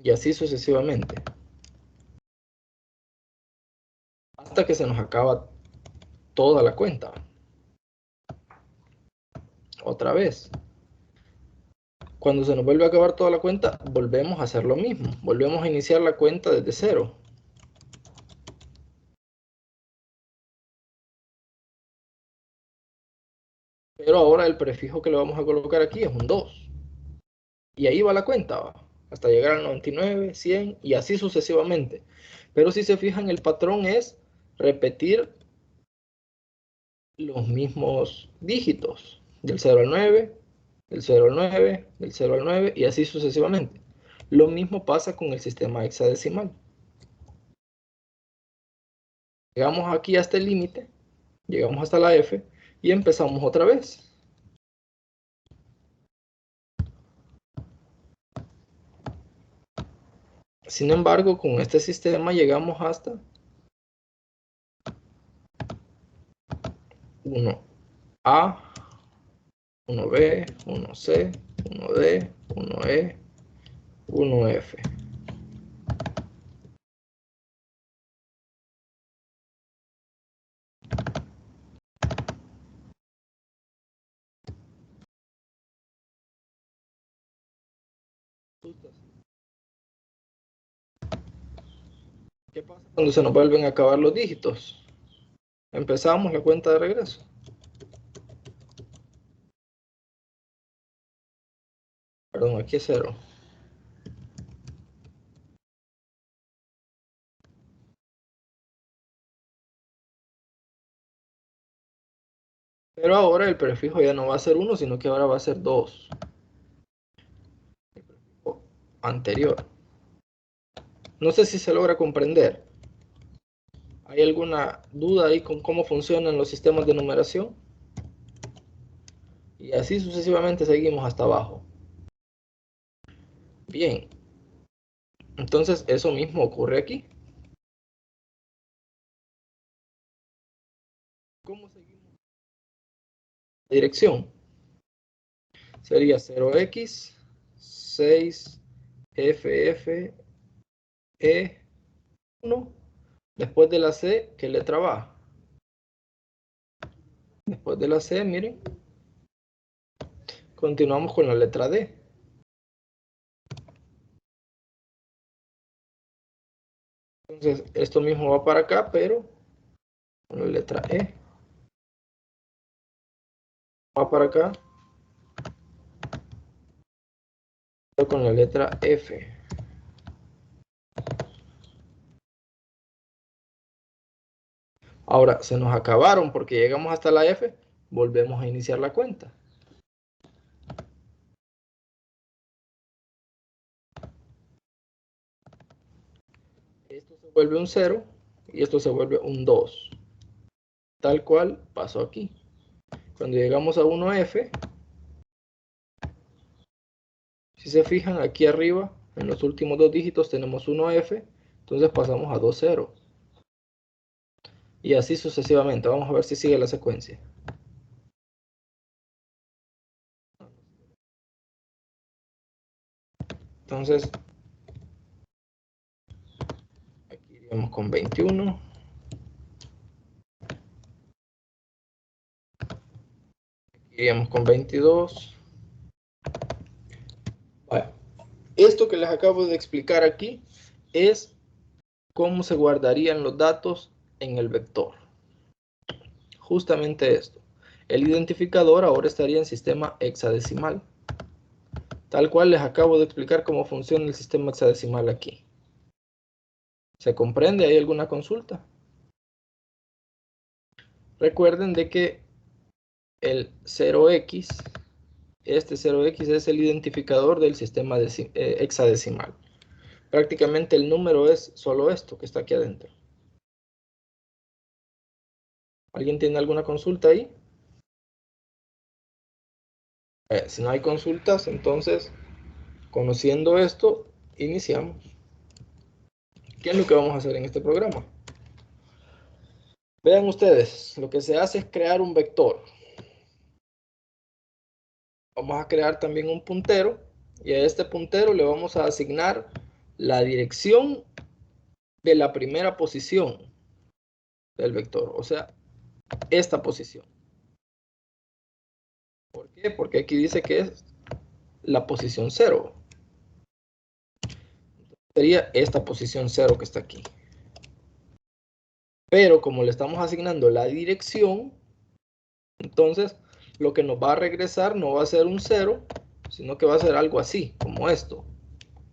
Y así sucesivamente. Hasta que se nos acaba toda la cuenta. Otra vez. Cuando se nos vuelve a acabar toda la cuenta, volvemos a hacer lo mismo. Volvemos a iniciar la cuenta desde cero. Pero ahora el prefijo que le vamos a colocar aquí es un 2. Y ahí va la cuenta. hasta llegar al 99, 100 y así sucesivamente. Pero si se fijan, el patrón es repetir los mismos dígitos, del 0 al 9, del 0 al 9, del 0 al 9 y así sucesivamente. Lo mismo pasa con el sistema hexadecimal. Llegamos aquí hasta el límite, llegamos hasta la F y empezamos otra vez. Sin embargo, con este sistema llegamos hasta 1A, 1B, 1C, 1D, 1E, 1F. ¿Qué pasa cuando se nos vuelven a acabar los dígitos? Empezamos la cuenta de regreso. Perdón, aquí es 0. Pero ahora el prefijo ya no va a ser 1, sino que ahora va a ser 2. El prefijo anterior. No sé si se logra comprender. ¿Hay alguna duda ahí con cómo funcionan los sistemas de numeración? Y así sucesivamente seguimos hasta abajo. Bien. Entonces eso mismo ocurre aquí. ¿Cómo seguimos? La dirección sería 0x 6ff E1. Después de la C, ¿qué letra va? Después de la C, miren, continuamos con la letra D. Entonces, esto mismo va para acá, pero con la letra E. Va para acá, pero con la letra F. Ahora, se nos acabaron porque llegamos hasta la F, volvemos a iniciar la cuenta. Esto se vuelve un 0 y esto se vuelve un 2. Tal cual pasó aquí. Cuando llegamos a 1F, si se fijan aquí arriba, en los últimos dos dígitos tenemos 1F, entonces pasamos a 2,0. Y así sucesivamente. Vamos a ver si sigue la secuencia. Entonces, aquí iríamos con 21. Aquí iríamos con 22. Vale. Esto que les acabo de explicar aquí es cómo se guardarían los datos en el vector. Justamente esto. El identificador ahora estaría en sistema hexadecimal. Tal cual les acabo de explicar cómo funciona el sistema hexadecimal aquí. ¿Se comprende? ¿Hay alguna consulta? Recuerden de que el 0x, este 0x es el identificador del sistema hexadecimal. Prácticamente el número es solo esto que está aquí adentro. ¿Alguien tiene alguna consulta ahí? Si no hay consultas, entonces, conociendo esto, iniciamos. ¿Qué es lo que vamos a hacer en este programa? Vean ustedes, lo que se hace es crear un vector. Vamos a crear también un puntero y a este puntero le vamos a asignar la dirección de la primera posición del vector, o sea, esta posición. ¿Por qué? Porque aquí dice que es la posición 0. Sería esta posición 0 que está aquí. Pero como le estamos asignando la dirección, entonces lo que nos va a regresar no va a ser un 0, sino que va a ser algo así, como esto.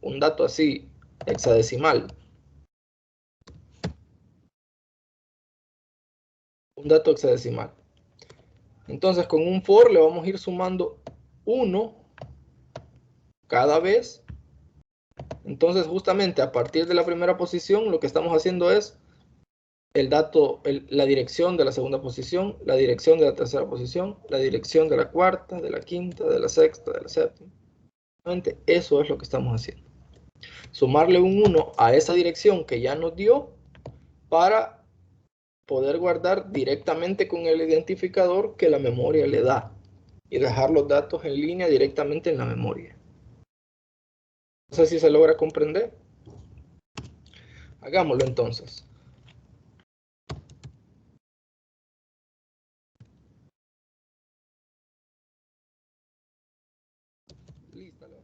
un dato así, hexadecimal. Un dato hexadecimal. Entonces con un for le vamos a ir sumando 1 cada vez. Entonces justamente a partir de la primera posición lo que estamos haciendo es el dato, la dirección de la segunda posición, la dirección de la tercera posición, la dirección de la cuarta, de la quinta, de la sexta, de la séptima. Eso es lo que estamos haciendo. Sumarle un 1 a esa dirección que ya nos dio para poder guardar directamente con el identificador que la memoria le da y dejar los datos en línea directamente en la memoria. No sé si se logra comprender. Hagámoslo entonces.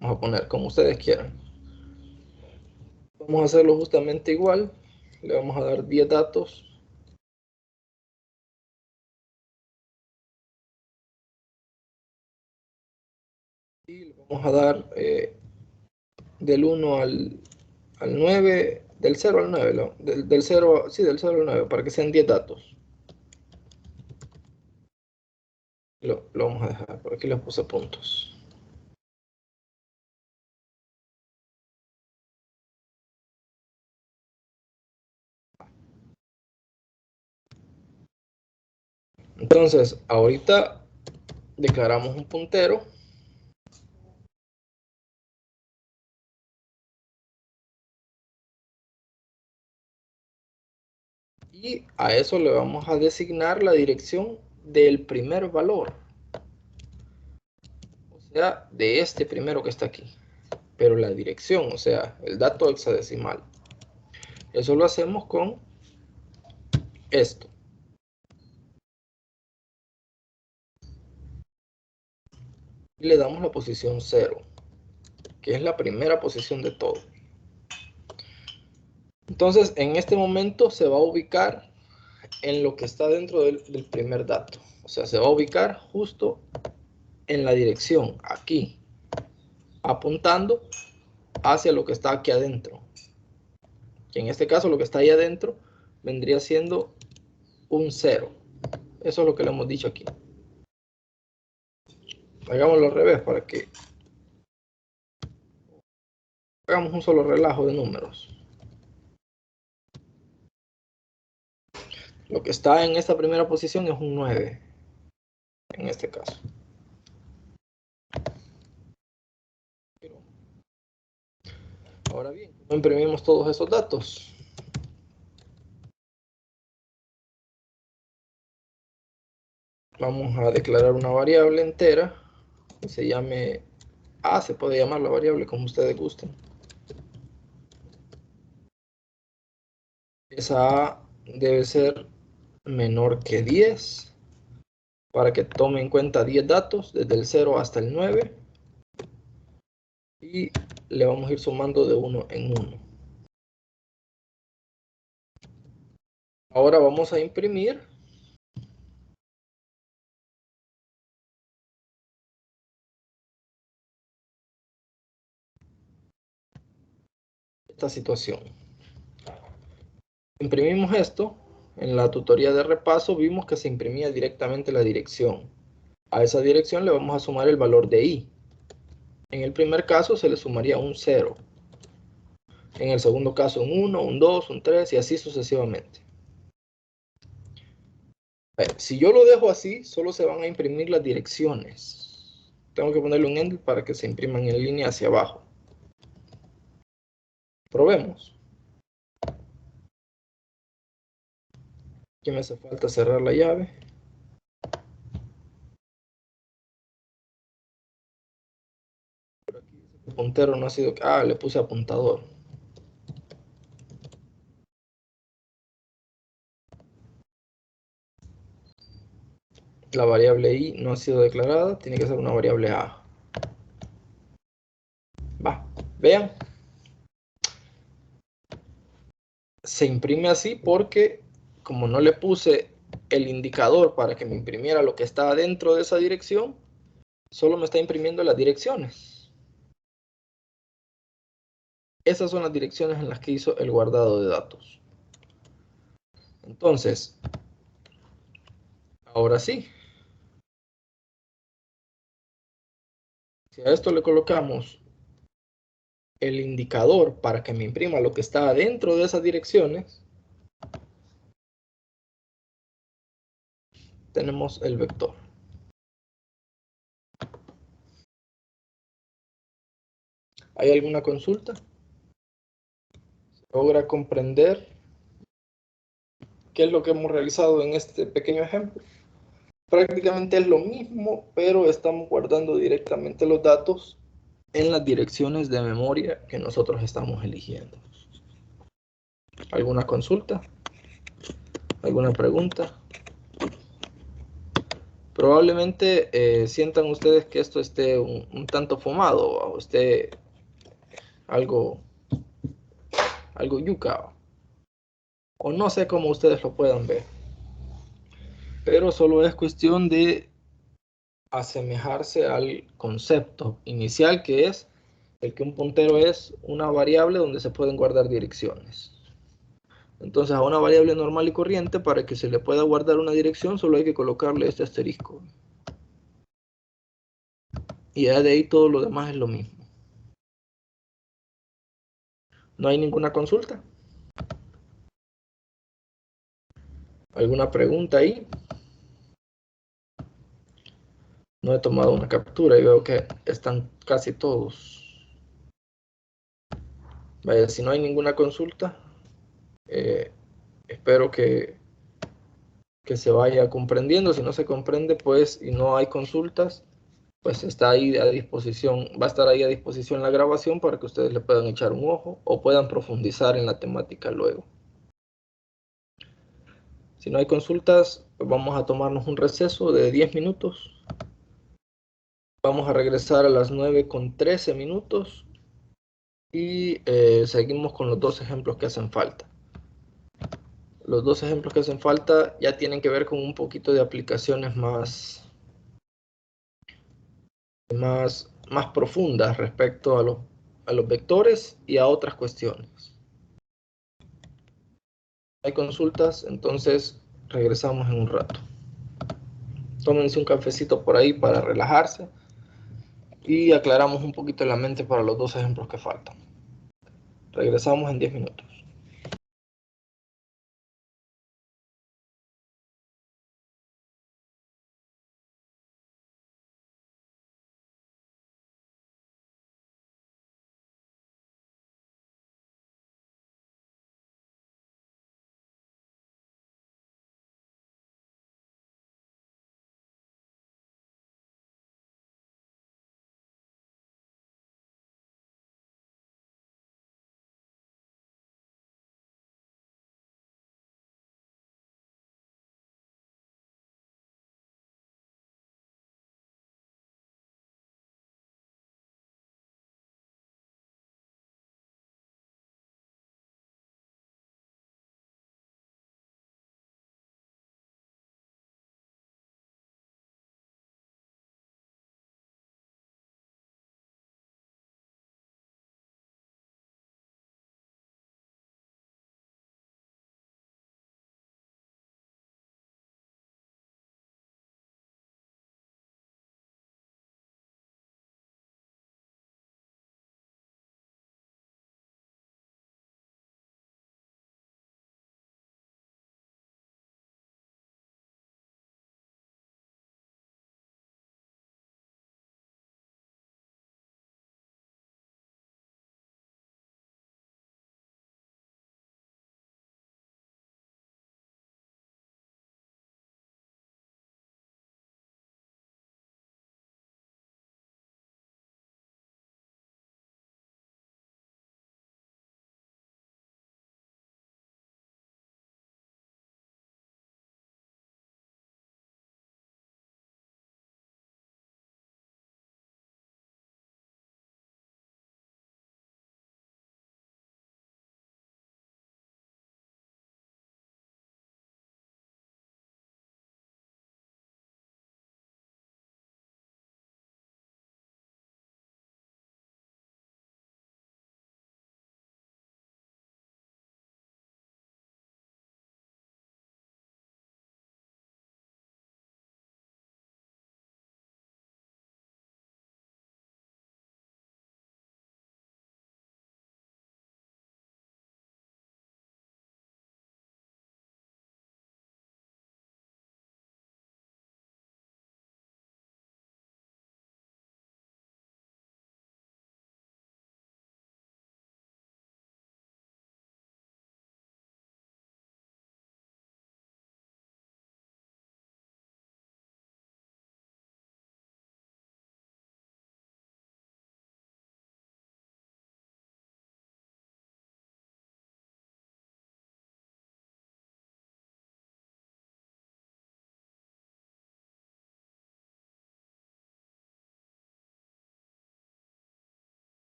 Vamos a poner como ustedes quieran. Vamos a hacerlo justamente igual. Le vamos a dar 10 datos. Y le vamos a dar del 1 al 9, del 0 al 9, ¿no? del 0, sí, del 0 al 9, para que sean 10 datos. Lo vamos a dejar, por aquí les puse puntos. Entonces, ahorita declaramos un puntero. Y a eso le vamos a designar la dirección del primer valor. O sea, de este primero que está aquí. Pero la dirección, o sea, el dato hexadecimal. Eso lo hacemos con esto. Y le damos la posición 0, que es la primera posición de todo. Entonces, en este momento se va a ubicar en lo que está dentro del primer dato. O sea, se va a ubicar justo en la dirección, aquí, apuntando hacia lo que está aquí adentro. Que en este caso lo que está ahí adentro vendría siendo un 0. Eso es lo que le hemos dicho aquí. Hagámoslo al revés para que hagamos un solo relajo de números. Lo que está en esta primera posición es un 9, en este caso. Ahora bien, ¿cómo imprimimos todos esos datos? Vamos a declarar una variable entera que se llame A, se puede llamar la variable como ustedes gusten. Esa A debe ser menor que 10 para que tome en cuenta 10 datos desde el 0 hasta el 9 y le vamos a ir sumando de 1 en 1. Ahora vamos a imprimir esta situación. Imprimimos esto. En la tutoría de repaso vimos que se imprimía directamente la dirección. A esa dirección le vamos a sumar el valor de i. En el primer caso se le sumaría un 0. En el segundo caso un 1, un 2, un 3 y así sucesivamente. Si yo lo dejo así, solo se van a imprimir las direcciones. Tengo que ponerle un enter para que se impriman en línea hacia abajo. Probemos. Aquí me hace falta cerrar la llave. El puntero no ha sido... Ah, le puse apuntador. La variable i no ha sido declarada, tiene que ser una variable a. Va, vean. Se imprime así porque como no le puse el indicador para que me imprimiera lo que estaba dentro de esa dirección, solo me está imprimiendo las direcciones. Esas son las direcciones en las que hizo el guardado de datos. Entonces, ahora sí, si a esto le colocamos el indicador para que me imprima lo que está dentro de esas direcciones, tenemos el vector. ¿Hay alguna consulta? ¿Logra comprender qué es lo que hemos realizado en este pequeño ejemplo? Prácticamente es lo mismo, pero estamos guardando directamente los datos en las direcciones de memoria que nosotros estamos eligiendo. ¿Alguna consulta? ¿Alguna pregunta? Probablemente sientan ustedes que esto esté un tanto fumado o esté algo, algo yuca, o no sé cómo ustedes lo puedan ver, pero solo es cuestión de asemejarse al concepto inicial, que es el que un puntero es una variable donde se pueden guardar direcciones. Entonces, a una variable normal y corriente, para que se le pueda guardar una dirección, solo hay que colocarle este asterisco. Y ya de ahí todo lo demás es lo mismo. ¿No hay ninguna consulta? ¿Alguna pregunta ahí? No he tomado una captura y veo que están casi todos. Vaya, si no hay ninguna consulta, espero que se vaya comprendiendo. Si no se comprende, pues, y no hay consultas, pues está ahí a disposición, va a estar ahí a disposición la grabación para que ustedes le puedan echar un ojo o puedan profundizar en la temática luego. Si no hay consultas, pues vamos a tomarnos un receso de 10 minutos. Vamos a regresar a las 9:13 y seguimos con los dos ejemplos que hacen falta. Los dos ejemplos que hacen falta ya tienen que ver con un poquito de aplicaciones más profundas respecto a los vectores y a otras cuestiones. Hay consultas, entonces regresamos en un rato. Tómense un cafecito por ahí para relajarse y aclaramos un poquito la mente para los dos ejemplos que faltan. Regresamos en 10 minutos.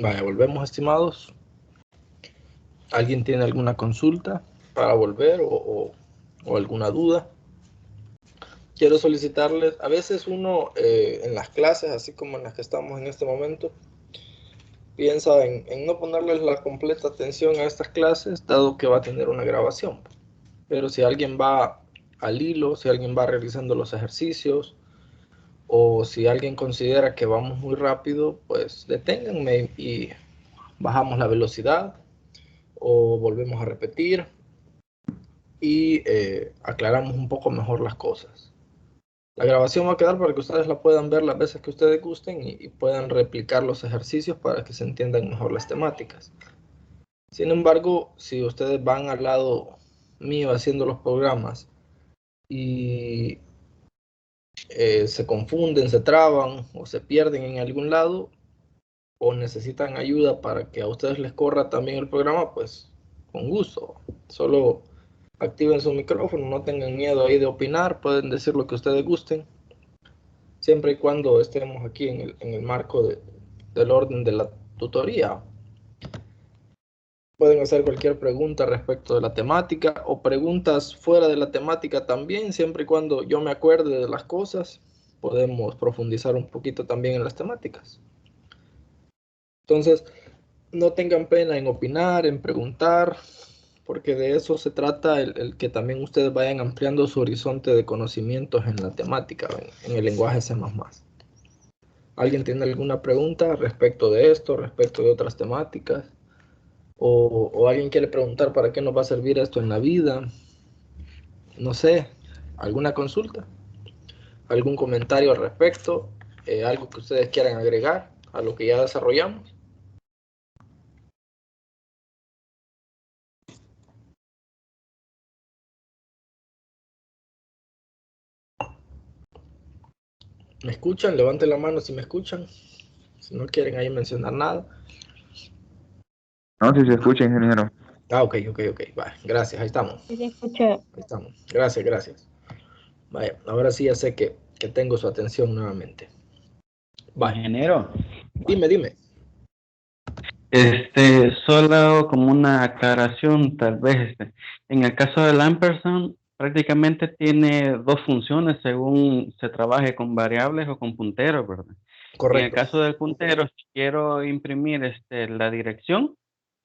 Vaya, volvemos, estimados. ¿Alguien tiene alguna consulta para volver o alguna duda? Quiero solicitarles, a veces uno en las clases, así como en las que estamos en este momento, piensa en no ponerles la completa atención a estas clases, dado que va a tener una grabación. Pero si alguien va al hilo, si alguien va realizando los ejercicios, o si alguien considera que vamos muy rápido, pues deténganme y bajamos la velocidad o volvemos a repetir y aclaramos un poco mejor las cosas. La grabación va a quedar para que ustedes la puedan ver las veces que ustedes gusten y puedan replicar los ejercicios para que se entiendan mejor las temáticas. Sin embargo, si ustedes van al lado mío haciendo los programas y se confunden, se traban o se pierden en algún lado o necesitan ayuda para que a ustedes les corra también el programa, pues con gusto. Solo activen su micrófono, no tengan miedo ahí de opinar, pueden decir lo que ustedes gusten, siempre y cuando estemos aquí en el marco del orden de la tutoría. Pueden hacer cualquier pregunta respecto de la temática o preguntas fuera de la temática también, siempre y cuando yo me acuerde de las cosas, podemos profundizar un poquito también en las temáticas. Entonces, no tengan pena en opinar, en preguntar, porque de eso se trata el que también ustedes vayan ampliando su horizonte de conocimientos en la temática, en el lenguaje C++. ¿Alguien tiene alguna pregunta respecto de esto, respecto de otras temáticas? O alguien quiere preguntar para qué nos va a servir esto en la vida. No sé, ¿alguna consulta? ¿Algún comentario al respecto? ¿Algo que ustedes quieran agregar a lo que ya desarrollamos? ¿Me escuchan? Levanten la mano si me escuchan. Si no quieren ahí mencionar nada. No, si se escucha, ingeniero. Ah, ok. Va, gracias, ahí estamos. Sí, se escucha. Ahí estamos. Gracias. Vaya, ahora sí ya sé que tengo su atención nuevamente. Vaya, Ingeniero, dime. solo como una aclaración, tal vez, en el caso del ampersand, prácticamente tiene dos funciones según se trabaje con variables o con punteros, ¿verdad? En el Correcto. caso del puntero, si quiero imprimir la dirección,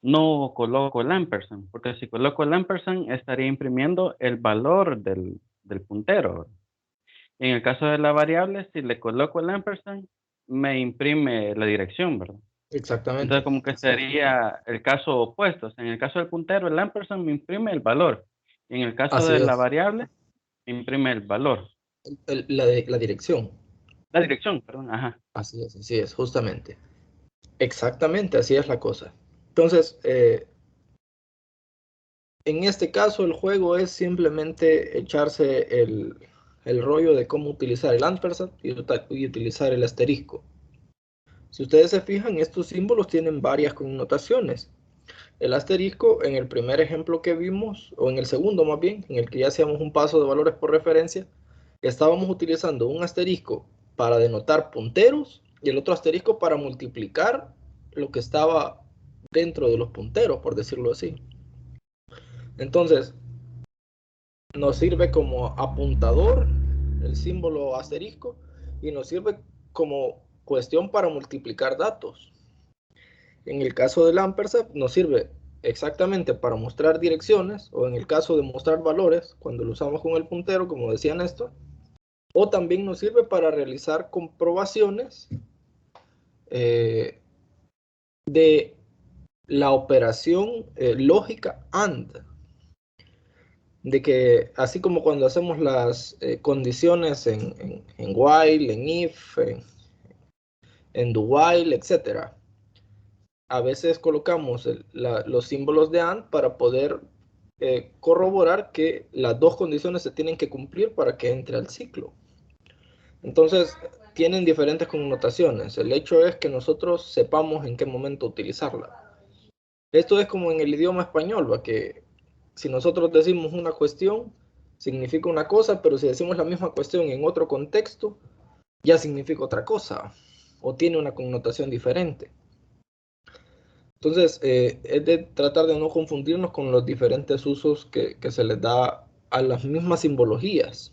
no coloco el ampersand, porque si coloco el ampersand, estaría imprimiendo el valor del puntero, ¿verdad? En el caso de la variable, si le coloco el ampersand, me imprime la dirección, ¿verdad? Entonces, Exactamente. como que sería el caso opuesto. O sea, en el caso del puntero, el ampersand me imprime el valor. Y en el caso Así de la es. variable, me imprime el valor. La dirección. La dirección, perdón, ajá. Así es, justamente. Exactamente, así es la cosa. Entonces, en este caso el juego es simplemente echarse el rollo de cómo utilizar el ampersand y utilizar el asterisco. Si ustedes se fijan, estos símbolos tienen varias connotaciones. El asterisco, en el primer ejemplo que vimos, o en el segundo más bien, en el que ya hacíamos un paso de valores por referencia, estábamos utilizando un asterisco para denotar punteros y el otro asterisco para multiplicar lo que estaba dentro de los punteros, por decirlo así. Entonces, nos sirve como apuntador el símbolo asterisco y nos sirve como cuestión para multiplicar datos. En el caso del ampersand nos sirve exactamente para mostrar direcciones, o en el caso de mostrar valores, cuando lo usamos con el puntero, como decía Néstor, o también nos sirve para realizar comprobaciones de la operación lógica AND, de que así como cuando hacemos las condiciones en while, en if, en do while, etcétera, a veces colocamos los símbolos de AND para poder corroborar que las dos condiciones se tienen que cumplir para que entre al ciclo. Entonces, tienen diferentes connotaciones. El hecho es que nosotros sepamos en qué momento utilizarla. Esto es como en el idioma español, ¿va? Que si nosotros decimos una cuestión, significa una cosa, pero si decimos la misma cuestión en otro contexto, ya significa otra cosa, o tiene una connotación diferente. Entonces, es de tratar de no confundirnos con los diferentes usos que se les da a las mismas simbologías,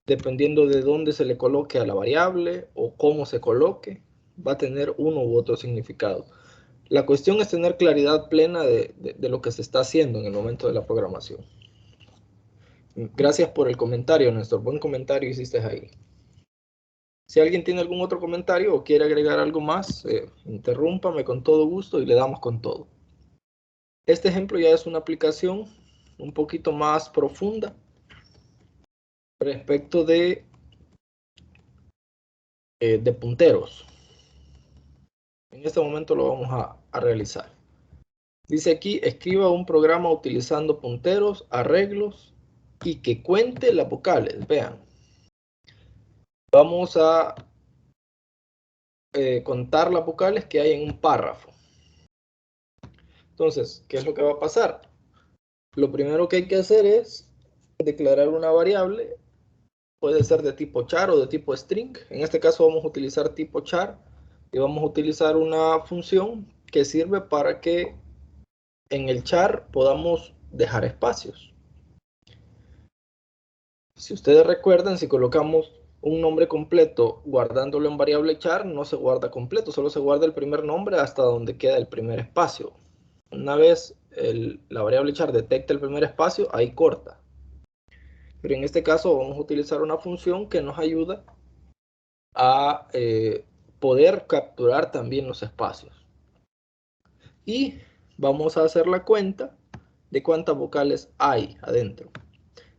dependiendo de dónde se le coloque a la variable o cómo se coloque, va a tener uno u otro significado. La cuestión es tener claridad plena de lo que se está haciendo en el momento de la programación. Gracias por el comentario, Néstor. Buen comentario hiciste ahí. Si alguien tiene algún otro comentario o quiere agregar algo más, interrúmpame con todo gusto y le damos con todo. Este ejemplo ya es una aplicación un poquito más profunda respecto de punteros. En este momento lo vamos a realizar. Dice aquí, escriba un programa utilizando punteros, arreglos y que cuente las vocales. Vean. Vamos a contar las vocales que hay en un párrafo. Entonces, ¿qué es lo que va a pasar? Lo primero que hay que hacer es declarar una variable. Puede ser de tipo char o de tipo string. En este caso vamos a utilizar tipo char y vamos a utilizar una función que sirve para que en el char podamos dejar espacios. Si ustedes recuerdan, si colocamos un nombre completo guardándolo en variable char, no se guarda completo, solo se guarda el primer nombre hasta donde queda el primer espacio. Una vez la variable char detecta el primer espacio, ahí corta. Pero en este caso vamos a utilizar una función que nos ayuda a poder capturar también los espacios. Y vamos a hacer la cuenta de cuántas vocales hay adentro.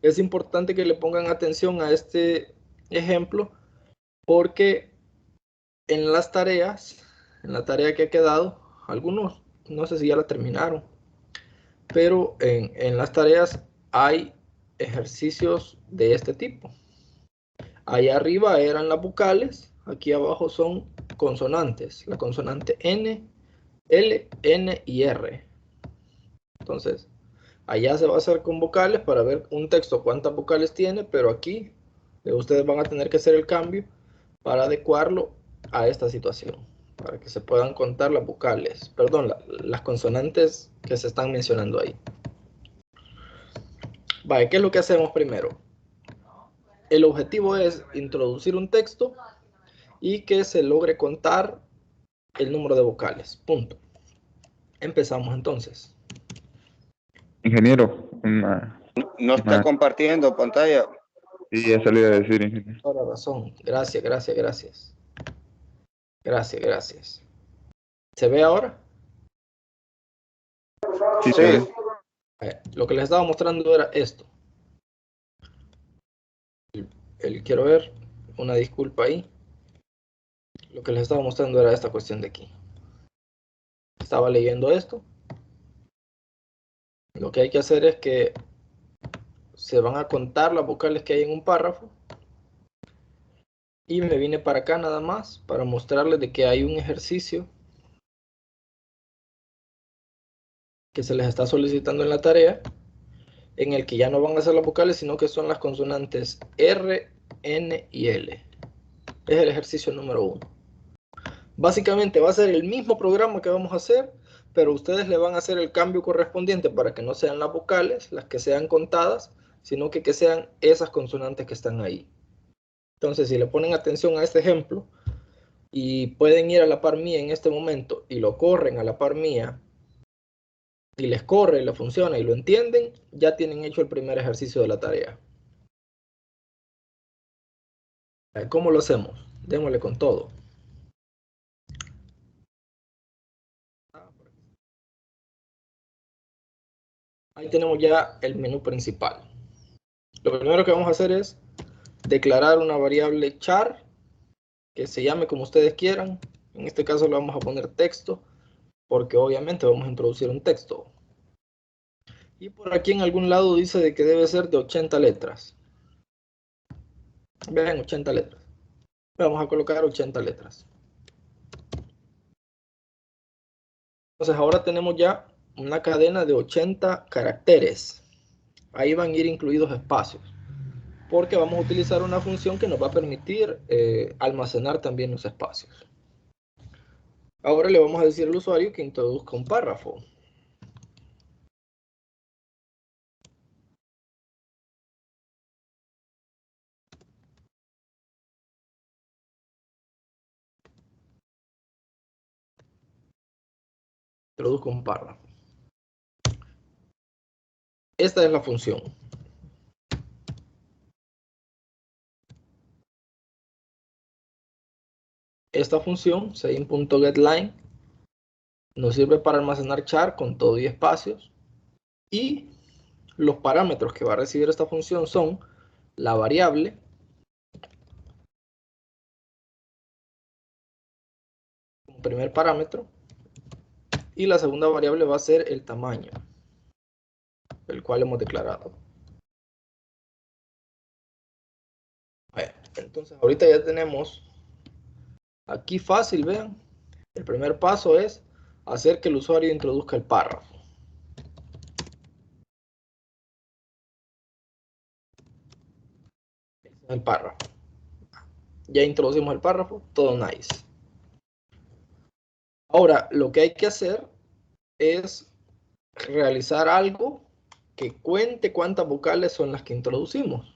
Es importante que le pongan atención a este ejemplo porque en las tareas, en la tarea que ha quedado, algunos no sé si ya la terminaron, pero en las tareas hay ejercicios de este tipo. Allá arriba eran las vocales, aquí abajo son consonantes, la consonante N, L, N y R. Entonces, allá se va a hacer con vocales para ver un texto cuántas vocales tiene, pero aquí ustedes van a tener que hacer el cambio para adecuarlo a esta situación, para que se puedan contar las vocales, perdón, las consonantes que se están mencionando ahí. Vale, ¿qué es lo que hacemos primero? El objetivo es introducir un texto y que se logre contar el número de vocales. Punto. Empezamos entonces. Ingeniero, No está compartiendo pantalla. sí, eso le iba a decir, ingeniero. Toda la razón. Gracias, gracias, gracias. Gracias, gracias. ¿Se ve ahora? Sí, Sí. Lo que les estaba mostrando era esto. Quiero ver, una disculpa ahí. Lo que les estaba mostrando era esta cuestión de aquí. Estaba leyendo esto. Lo que hay que hacer es que se van a contar las vocales que hay en un párrafo. Y me vine para acá nada más para mostrarles de que hay un ejercicio que se les está solicitando en la tarea, en el que ya no van a ser las vocales, sino que son las consonantes R, N y L. Es el ejercicio número 1. Básicamente va a ser el mismo programa que vamos a hacer, pero ustedes le van a hacer el cambio correspondiente para que no sean las vocales las que sean contadas, sino que sean esas consonantes que están ahí. Entonces, si le ponen atención a este ejemplo, y pueden ir a la par mía en este momento, y lo corren a la par mía, y les corre, y les funciona, y lo entienden, ya tienen hecho el primer ejercicio de la tarea. ¿Cómo lo hacemos? Démosle con todo. Ahí tenemos ya el menú principal. Lo primero que vamos a hacer es declarar una variable char que se llame como ustedes quieran. En este caso le vamos a poner texto porque obviamente vamos a introducir un texto. Y por aquí en algún lado dice de que debe ser de 80 letras. Vean, 80 letras. Vamos a colocar 80 letras. Entonces ahora tenemos ya una cadena de 80 caracteres. Ahí van a ir incluidos espacios, porque vamos a utilizar una función que nos va a permitir almacenar también los espacios. Ahora le vamos a decir al usuario que introduzca un párrafo. Introduzca un párrafo. Esta es la función. Esta función, sein.getLine, nos sirve para almacenar char con todo y espacios. Y los parámetros que va a recibir esta función son la variable, como primer parámetro, y la segunda variable va a ser el tamaño, el cual hemos declarado. Entonces ahorita ya tenemos aquí fácil, vean. El primer paso es hacer que el usuario introduzca el párrafo. Ese es el párrafo. Ya introducimos el párrafo, todo nice. Ahora, lo que hay que hacer es realizar algo que cuente cuántas vocales son las que introducimos.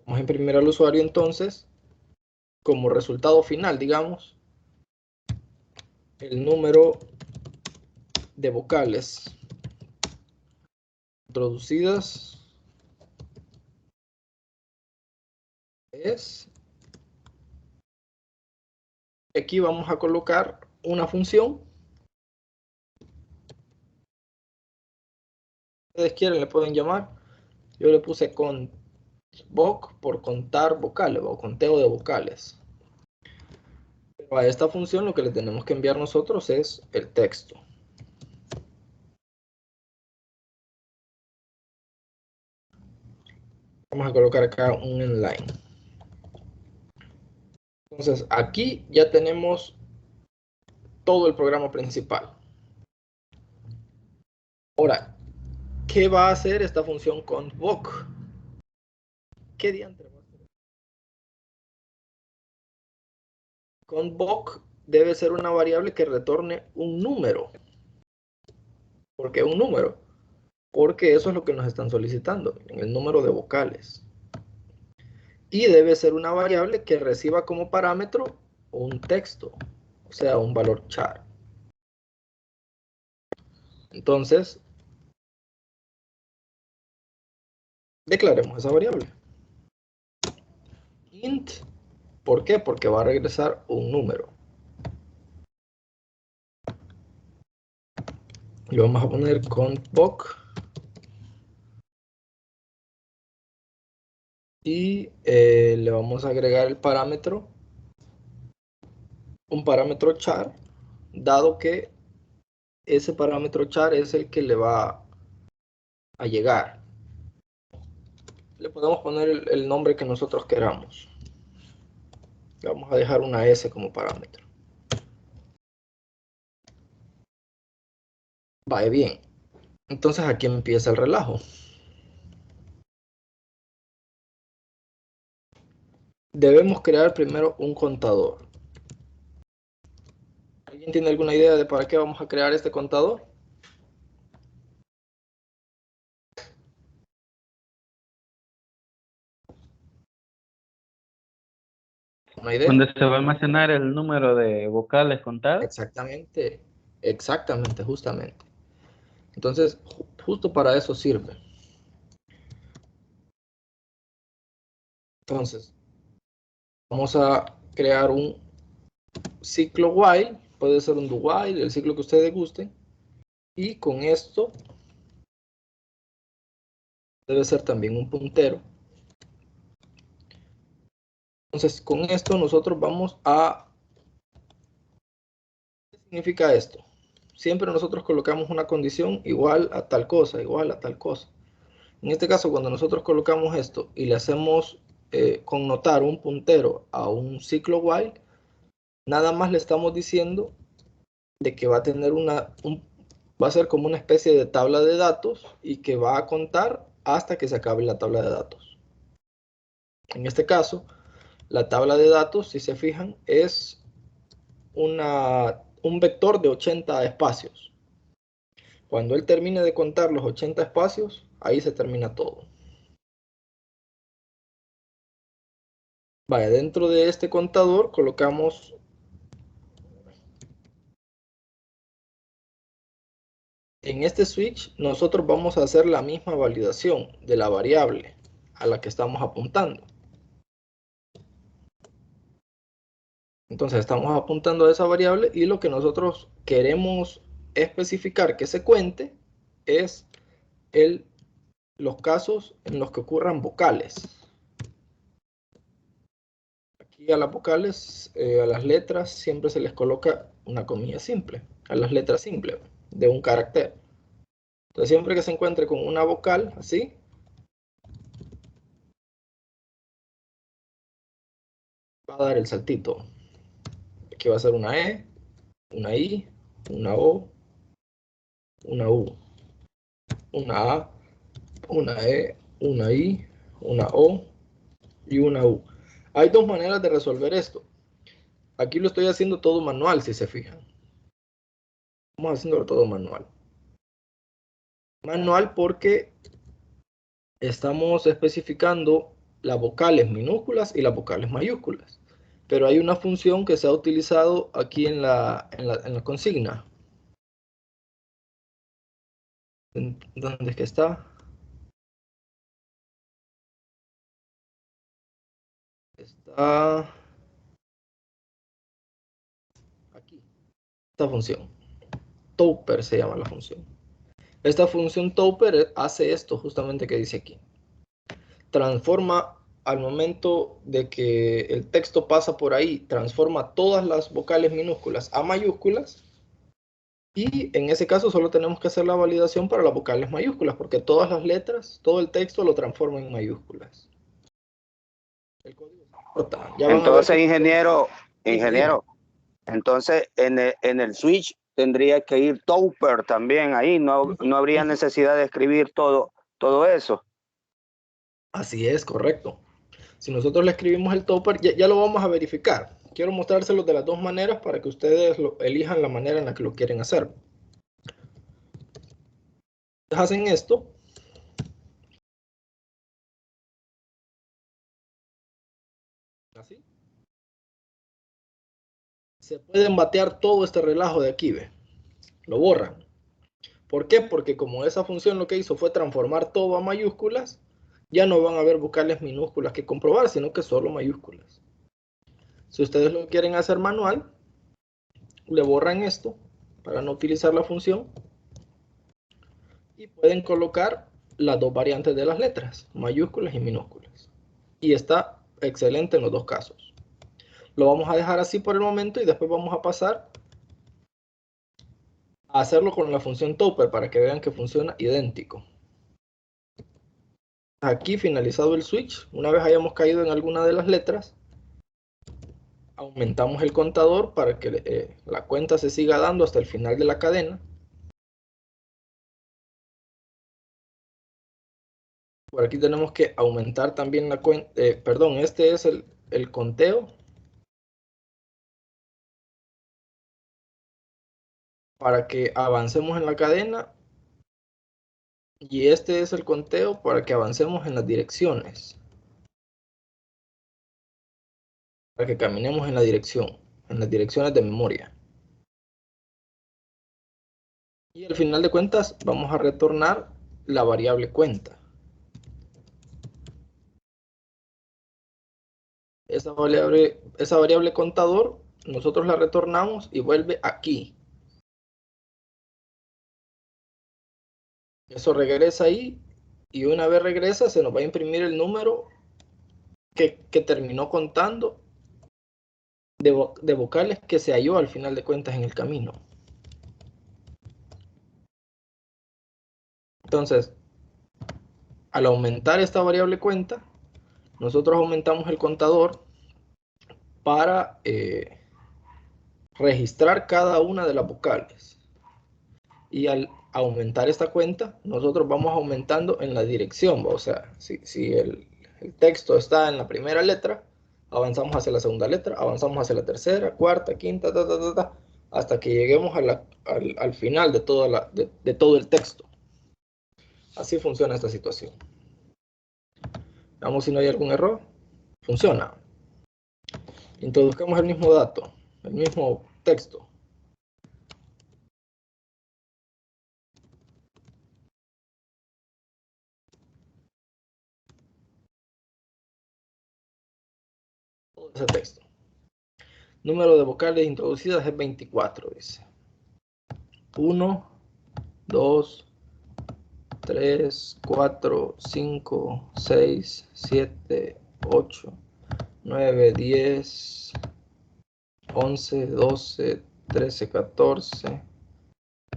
Vamos a imprimir al usuario entonces, como resultado final, digamos, el número de vocales introducidas es... Aquí vamos a colocar una función. Ustedes quieren, le pueden llamar. Yo le puse convoc por contar vocales o conteo de vocales. Pero a esta función lo que le tenemos que enviar nosotros es el texto. Vamos a colocar acá un inline. Entonces aquí ya tenemos todo el programa principal. Ahora, ¿qué va a hacer esta función convoc? ¿Qué diantre va a hacer? Convoc debe ser una variable que retorne un número. ¿Por qué un número? Porque eso es lo que nos están solicitando, en el número de vocales. Y debe ser una variable que reciba como parámetro un texto, o sea, un valor char. Entonces, declaremos esa variable. Int, ¿por qué? Porque va a regresar un número. Y vamos a poner convoc. Y le vamos a agregar el parámetro, un parámetro char, dado que ese parámetro char es el que le va a llegar. Le podemos poner el nombre que nosotros queramos. Le vamos a dejar una S como parámetro. Vale, bien. Entonces aquí empieza el relajo. Debemos crear primero un contador. ¿Alguien tiene alguna idea de para qué vamos a crear este contador? ¿Una idea? Donde se va a almacenar el número de vocales contadas. Exactamente, exactamente, justamente. Entonces, justo para eso sirve. Entonces, vamos a crear un ciclo while, puede ser un do while, el ciclo que ustedes gusten, y con esto debe ser también un puntero. Entonces, con esto nosotros vamos a... ¿Qué significa esto? Siempre nosotros colocamos una condición igual a tal cosa, igual a tal cosa. En este caso, cuando nosotros colocamos esto y le hacemos connotar un puntero a un ciclo while, nada más le estamos diciendo de que va a tener va a ser como una especie de tabla de datos y que va a contar hasta que se acabe la tabla de datos. En este caso, la tabla de datos, si se fijan, es un vector de 80 espacios. Cuando él termine de contar los 80 espacios, ahí se termina todo. Vaya, dentro de este contador colocamos en este switch, nosotros vamos a hacer la misma validación de la variable a la que estamos apuntando. Entonces estamos apuntando a esa variable y lo que nosotros queremos especificar que se cuente es los casos en los que ocurran vocales. Aquí a las vocales, a las letras, siempre se les coloca una comilla simple, a las letras simples de un carácter. Entonces siempre que se encuentre con una vocal así, va a dar el saltito. Aquí va a ser una E, una I, una O, una U, una A, una E, una I, una O y una U. Hay dos maneras de resolver esto. Aquí lo estoy haciendo todo manual, si se fijan. Vamos haciéndolo todo manual. Manual porque estamos especificando las vocales minúsculas y las vocales mayúsculas. Pero hay una función que se ha utilizado aquí en la consigna. ¿Dónde es que está? Está aquí. Esta función. Topper se llama la función. Esta función Topper hace esto justamente que dice aquí. Transforma al momento de que el texto pasa por ahí, transforma todas las vocales minúsculas a mayúsculas. Y en ese caso solo tenemos que hacer la validación para las vocales mayúsculas, porque todas las letras, todo el texto lo transforma en mayúsculas. El código se corta. Ya van a ver Entonces, que... ingeniero, Sí. entonces en el switch tendría que ir Topper también ahí, no habría necesidad de escribir todo eso. Así es, correcto. Si nosotros le escribimos el topper, ya lo vamos a verificar. Quiero mostrárselos de las dos maneras para que ustedes elijan la manera en la que lo quieren hacer. Hacen esto. Así. Se pueden batear todo este relajo de aquí, ¿ve? Lo borran. ¿Por qué? Porque como esa función lo que hizo fue transformar todo a mayúsculas, ya no van a haber vocales minúsculas que comprobar, sino que solo mayúsculas. Si ustedes lo quieren hacer manual, le borran esto para no utilizar la función y pueden colocar las dos variantes de las letras, mayúsculas y minúsculas. Y está excelente en los dos casos. Lo vamos a dejar así por el momento y después vamos a pasar a hacerlo con la función Topper para que vean que funciona idéntico. Aquí finalizado el switch, una vez hayamos caído en alguna de las letras, aumentamos el contador para que la cuenta se siga dando hasta el final de la cadena. Por aquí tenemos que aumentar también la cuenta, perdón, este es el conteo para que avancemos en la cadena y este es el conteo para que avancemos en las direcciones, para que caminemos en la dirección, en las direcciones de memoria. Y al final de cuentas vamos a retornar la variable cuenta. Esa variable contador nosotros la retornamos y vuelve aquí. Eso regresa ahí y una vez regresa se nos va a imprimir el número que terminó contando de vocales que se halló al final de cuentas en el camino. Entonces, al aumentar esta variable cuenta, nosotros aumentamos el contador para registrar cada una de las vocales. Y al aumentar esta cuenta, nosotros vamos aumentando en la dirección. O sea, si el texto está en la primera letra, avanzamos hacia la segunda letra, avanzamos hacia la tercera, cuarta, quinta, hasta que lleguemos al final de todo el texto. Así funciona esta situación. Veamos si no hay algún error. Funciona. Introduzcamos el mismo dato, el mismo texto. Todo ese texto. Número de vocales introducidas es 24, dice. 1, 2, 3, 4, 5, 6, 7, 8, 9, 10, 11, 12, 13, 14,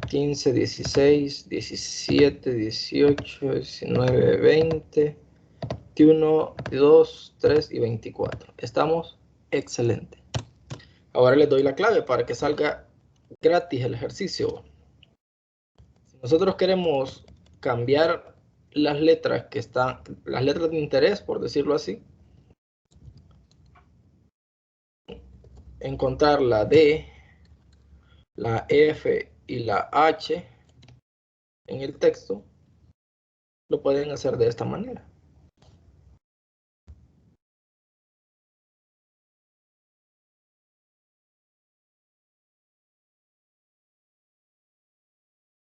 15, 16, 17, 18, 19, 20, 21, 2, 3 y 24. Estamos excelente. Ahora les doy la clave para que salga gratis el ejercicio. Si nosotros queremos cambiar las letras que están, las letras de interés, por decirlo así, encontrar la D, la F y la H en el texto, lo pueden hacer de esta manera.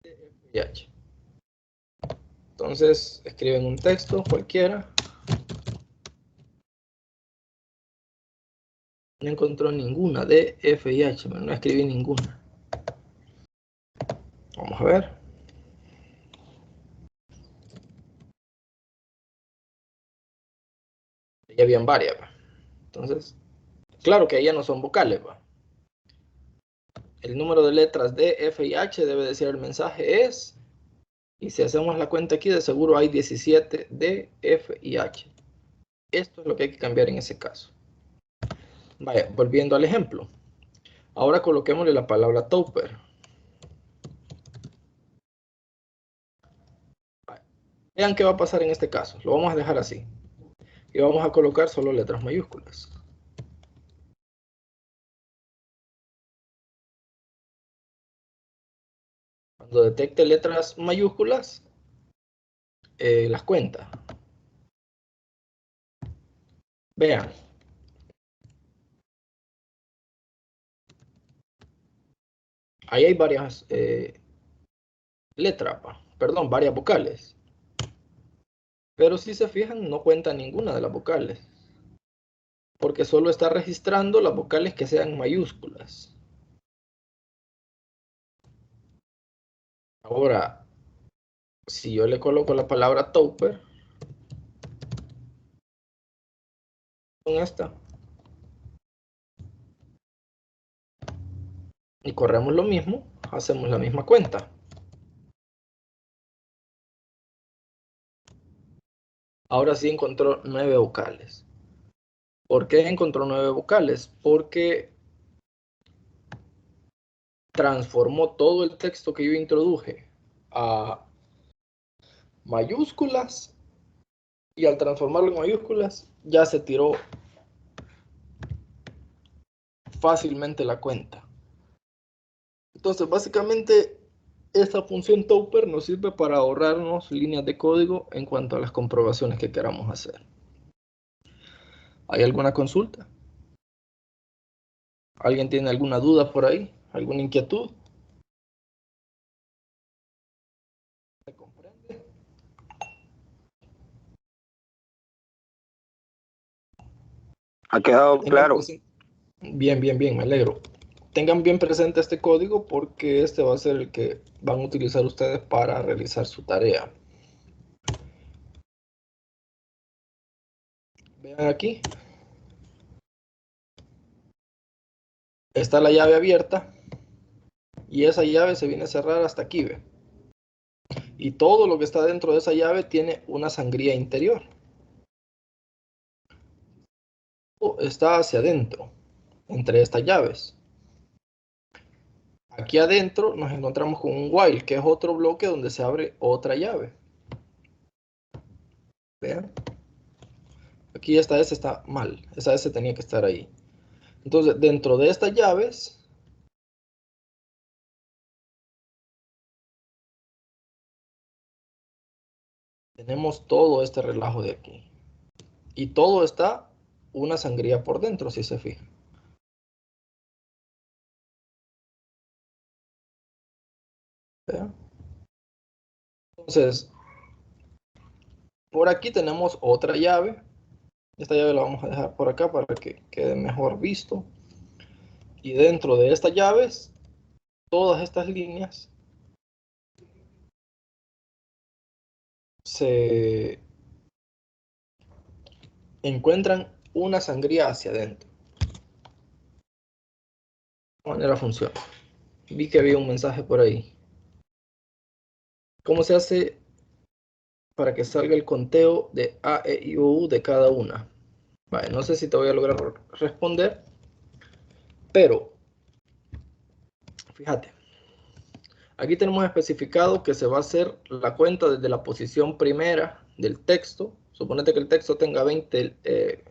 D, F y H. Entonces escriben un texto cualquiera. No encontró ninguna D, F y H, pero no escribí ninguna. Vamos a ver. Ya habían varias. Entonces, claro que ya no son vocales. El número de letras D, F y H debe decir el mensaje es. Y si hacemos la cuenta aquí, de seguro hay 17 D, F y H. Esto es lo que hay que cambiar en ese caso. Vaya, volviendo al ejemplo. Ahora coloquémosle la palabra Topper. Vean qué va a pasar en este caso. Lo vamos a dejar así. Y vamos a colocar solo letras mayúsculas. Cuando detecte letras mayúsculas, las cuenta. Vean. Ahí hay varias letras, perdón, varias vocales. Pero si se fijan, no cuenta ninguna de las vocales. Porque solo está registrando las vocales que sean mayúsculas. Ahora, si yo le coloco la palabra Topper, con esta, y corremos lo mismo, hacemos la misma cuenta. Ahora sí encontró 9 vocales. ¿Por qué encontró 9 vocales? Porque transformó todo el texto que yo introduje a mayúsculas, y al transformarlo en mayúsculas ya se tiró fácilmente la cuenta. Entonces básicamente esta función Topper nos sirve para ahorrarnos líneas de código en cuanto a las comprobaciones que queramos hacer. ¿Hay alguna consulta? ¿Alguien tiene alguna duda por ahí? ¿Alguna inquietud? ¿Se comprende? Ha quedado Tengan claro. bien, me alegro. Tengan bien presente este código porque este va a ser el que van a utilizar ustedes para realizar su tarea. Vean aquí. Está la llave abierta y esa llave se viene a cerrar hasta aquí, ¿ve? Y todo lo que está dentro de esa llave tiene una sangría interior. Está hacia adentro, entre estas llaves. Aquí adentro nos encontramos con un while, que es otro bloque donde se abre otra llave. Vean. Aquí esta S está mal. Esa S tenía que estar ahí. Entonces, dentro de estas llaves, tenemos todo este relajo de aquí. Y todo está una sangría por dentro, si se fijan. ¿Vean? Entonces, por aquí tenemos otra llave. Esta llave la vamos a dejar por acá para que quede mejor visto. Y dentro de estas llaves, todas estas líneas se encuentran una sangría hacia adentro. De manera funciona. Vi que había un mensaje por ahí. ¿Cómo se hace para que salga el conteo de A, E, I, O, U de cada una? Vale, no sé si te voy a lograr responder, pero fíjate. Aquí tenemos especificado que se va a hacer la cuenta desde la posición primera del texto. Suponete que el texto tenga 20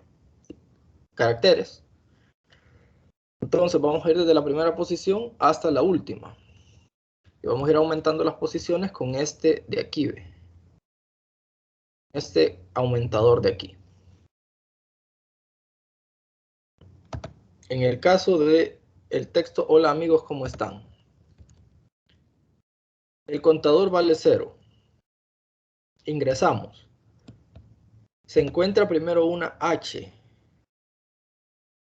caracteres. Entonces vamos a ir desde la primera posición hasta la última. Y vamos a ir aumentando las posiciones con este de aquí, ¿ve? Este aumentador de aquí. En el caso de el texto, hola amigos, ¿cómo están? El contador vale 0. Ingresamos. Se encuentra primero una H.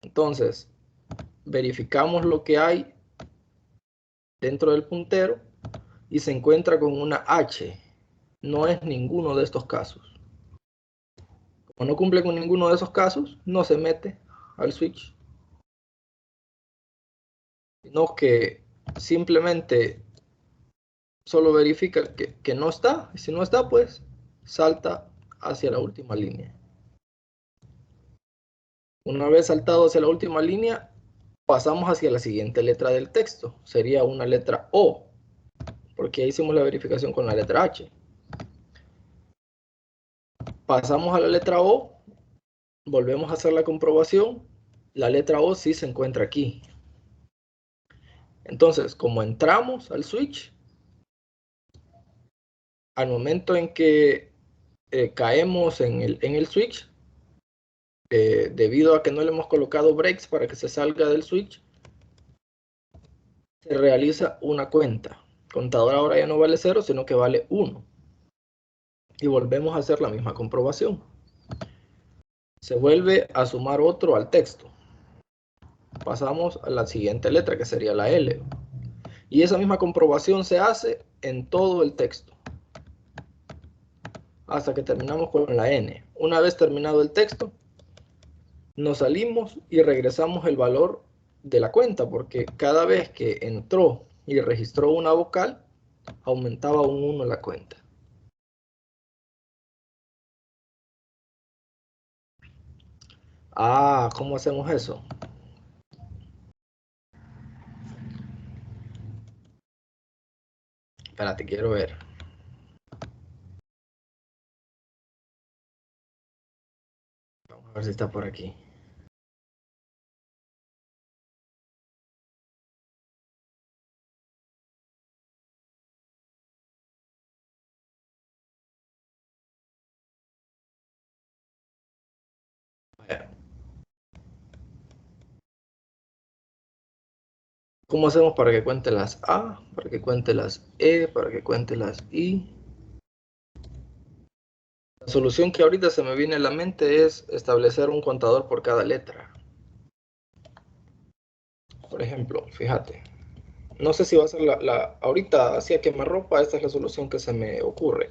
Entonces, verificamos lo que hay dentro del puntero y se encuentra con una H. No es ninguno de estos casos. Como no cumple con ninguno de esos casos, no se mete al switch, sino que simplemente solo verifica que no está, y si no está, pues salta hacia la última línea. Una vez saltado hacia la última línea, pasamos hacia la siguiente letra del texto. Sería una letra O, porque ahí hicimos la verificación con la letra H. Pasamos a la letra O, volvemos a hacer la comprobación. La letra O sí se encuentra aquí. Entonces, como entramos al switch, al momento en que caemos en el switch, debido a que no le hemos colocado breaks para que se salga del switch, se realiza una cuenta. El contador ahora ya no vale 0, sino que vale 1. Y volvemos a hacer la misma comprobación. Se vuelve a sumar otro al texto. Pasamos a la siguiente letra, que sería la L. Y esa misma comprobación se hace en todo el texto, hasta que terminamos con la N. Una vez terminado el texto, nos salimos y regresamos el valor de la cuenta, porque cada vez que entró y registró una vocal, aumentaba un 1 la cuenta. Ah, ¿cómo hacemos eso? Espérate, quiero ver. Vamos a ver si está por aquí. ¿Cómo hacemos para que cuente las A, para que cuente las E, para que cuente las I? La solución que ahorita se me viene a la mente es establecer un contador por cada letra. Por ejemplo, fíjate. No sé si va a ser ahorita hacía quemarropa, esta es la solución que se me ocurre.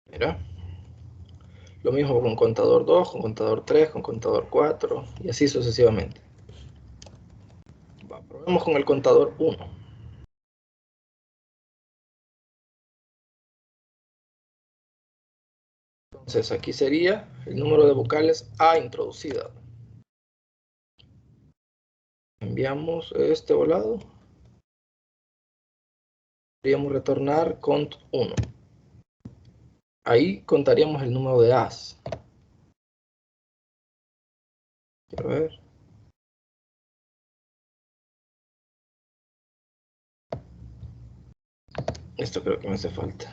Mira. Lo mismo con contador 2, con contador 3, con contador 4 y así sucesivamente. Vamos con el contador 1. Entonces aquí sería el número de vocales A introducida. Enviamos este volado. Podríamos retornar cont 1. Ahí contaríamos el número de A's. Quiero ver. Esto creo que me hace falta.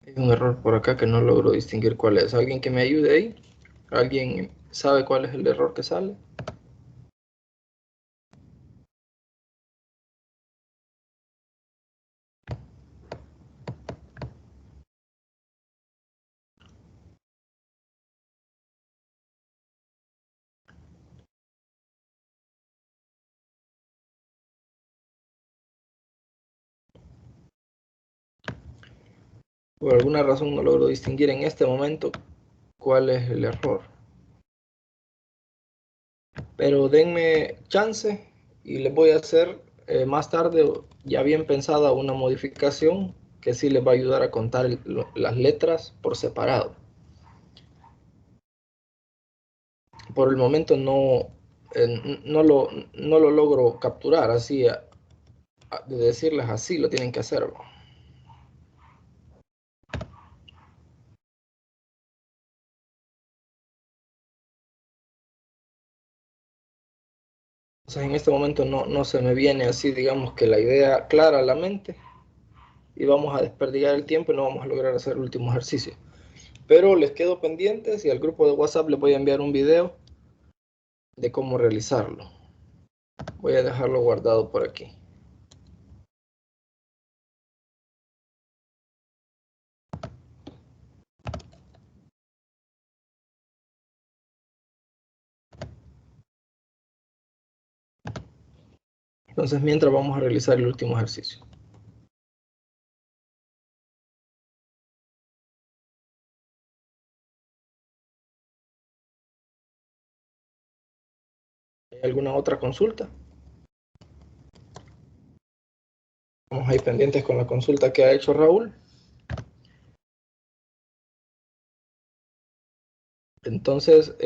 Hay un error por acá que no logro distinguir cuál es. ¿Alguien que me ayude ahí? ¿Alguien sabe cuál es el error que sale? Por alguna razón no logro distinguir en este momento cuál es el error. Pero denme chance y les voy a hacer más tarde, ya bien pensada, una modificación que sí les va a ayudar a contar las letras por separado. Por el momento no lo logro capturar así, de decirles así lo tienen que hacer. O sea, en este momento no se me viene así, digamos que la idea clara a la mente, y vamos a desperdigar el tiempo y no vamos a lograr hacer el último ejercicio. Pero les quedo pendientes y al grupo de WhatsApp les voy a enviar un video de cómo realizarlo. Voy a dejarlo guardado por aquí. Entonces, mientras vamos a realizar el último ejercicio. ¿Hay alguna otra consulta? Vamos a ir pendientes con la consulta que ha hecho Raúl. Entonces,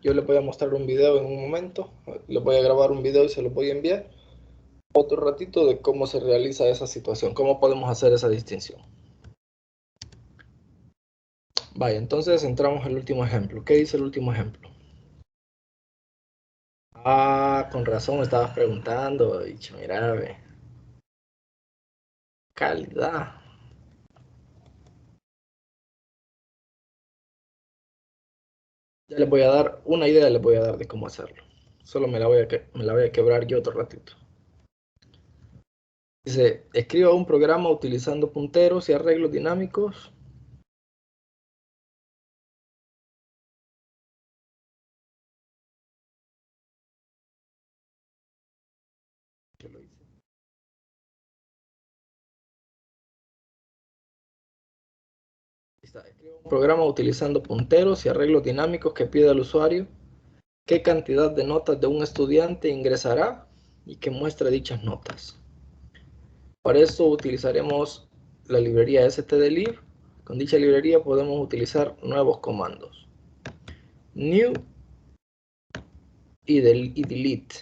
yo les voy a mostrar un video en un momento. Les voy a grabar un video y se los voy a enviar otro ratito de cómo se realiza esa situación, cómo podemos hacer esa distinción. Vaya, entonces entramos al último ejemplo. ¿Qué dice el último ejemplo? Ah, con razón me estabas preguntando. Dicho, mira, ve. Calidad. Ya les voy a dar una idea, les voy a dar de cómo hacerlo. Solo me la voy a quebrar yo otro ratito. Dice, escriba un programa utilizando punteros y arreglos dinámicos. Yo lo hice. Está, escriba un programa utilizando punteros y arreglos dinámicos que pida al usuario qué cantidad de notas de un estudiante ingresará y que muestre dichas notas. Para eso utilizaremos la librería stdlib. Con dicha librería podemos utilizar nuevos comandos. New y delete.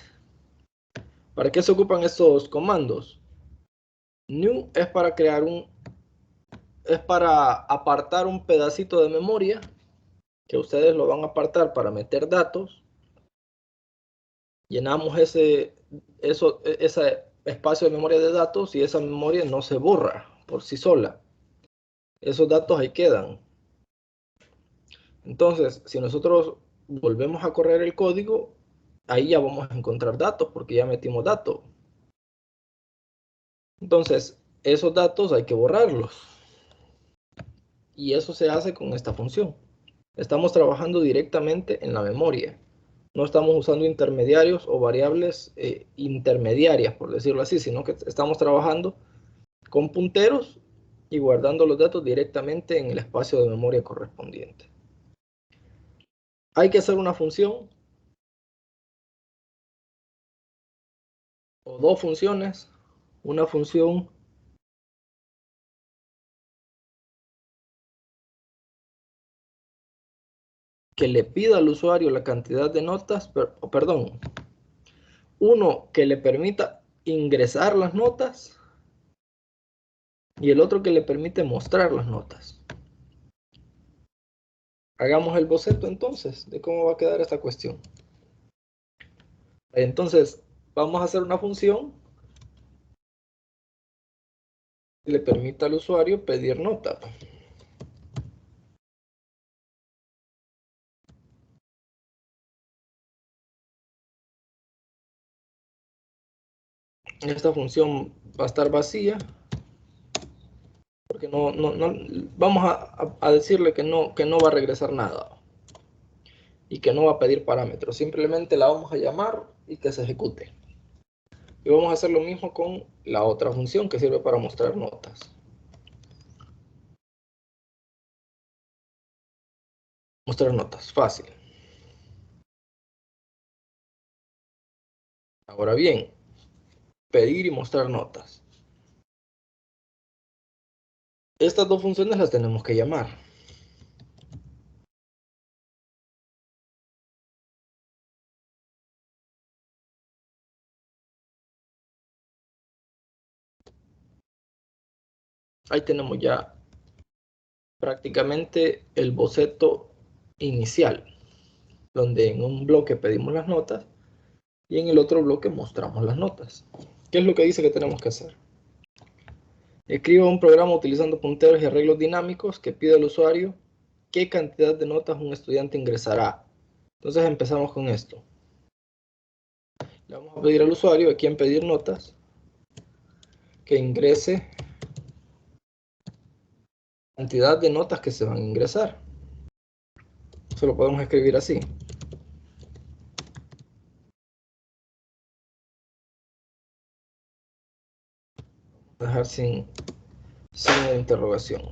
¿Para qué se ocupan estos comandos? New es para es para apartar un pedacito de memoria que ustedes lo van a apartar para meter datos. Llenamos ese espacio de memoria de datos y esa memoria no se borra por sí sola. Esos datos ahí quedan. Entonces, si nosotros volvemos a correr el código, ahí ya vamos a encontrar datos porque ya metimos datos. Entonces, esos datos hay que borrarlos. Y eso se hace con esta función. Estamos trabajando directamente en la memoria. No estamos usando intermediarios o variables intermediarias, por decirlo así, sino que estamos trabajando con punteros y guardando los datos directamente en el espacio de memoria correspondiente. Hay que hacer una función o dos funciones. Una función que le pida al usuario la cantidad de notas, perdón, uno que le permita ingresar las notas y el otro que le permite mostrar las notas. Hagamos el boceto entonces de cómo va a quedar esta cuestión. Entonces, vamos a hacer una función que le permita al usuario pedir nota. Esta función va a estar vacía porque no vamos a decirle que no va a regresar nada y que no va a pedir parámetros. Simplemente la vamos a llamar y que se ejecute. Y vamos a hacer lo mismo con la otra función que sirve para mostrar notas. Mostrar notas, fácil. Ahora bien, pedir y mostrar notas. Estas dos funciones las tenemos que llamar. Ahí tenemos ya prácticamente el boceto inicial, donde en un bloque pedimos las notas y en el otro bloque mostramos las notas. ¿Qué es lo que dice que tenemos que hacer? Escriba un programa utilizando punteros y arreglos dinámicos que pide al usuario qué cantidad de notas un estudiante ingresará. Entonces empezamos con esto. Le vamos a pedir al usuario, aquí en pedir notas, que ingrese cantidad de notas que se van a ingresar. Eso lo podemos escribir así. Dejar sin signo de interrogación.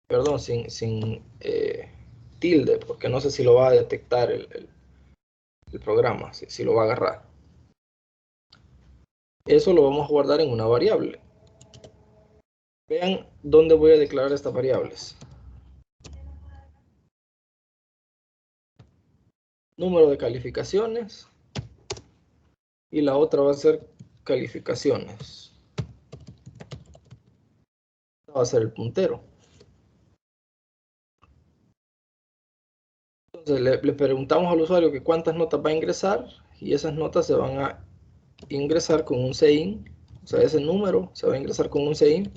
Perdón, sin tilde, porque no sé si lo va a detectar el programa, si lo va a agarrar. Eso lo vamos a guardar en una variable. Vean dónde voy a declarar estas variables. Número de calificaciones y la otra va a ser calificaciones. Esta va a ser el puntero. Entonces le preguntamos al usuario que cuántas notas va a ingresar y esas notas se van a ingresar con un CIN, o sea, ese número se va a ingresar con un CIN.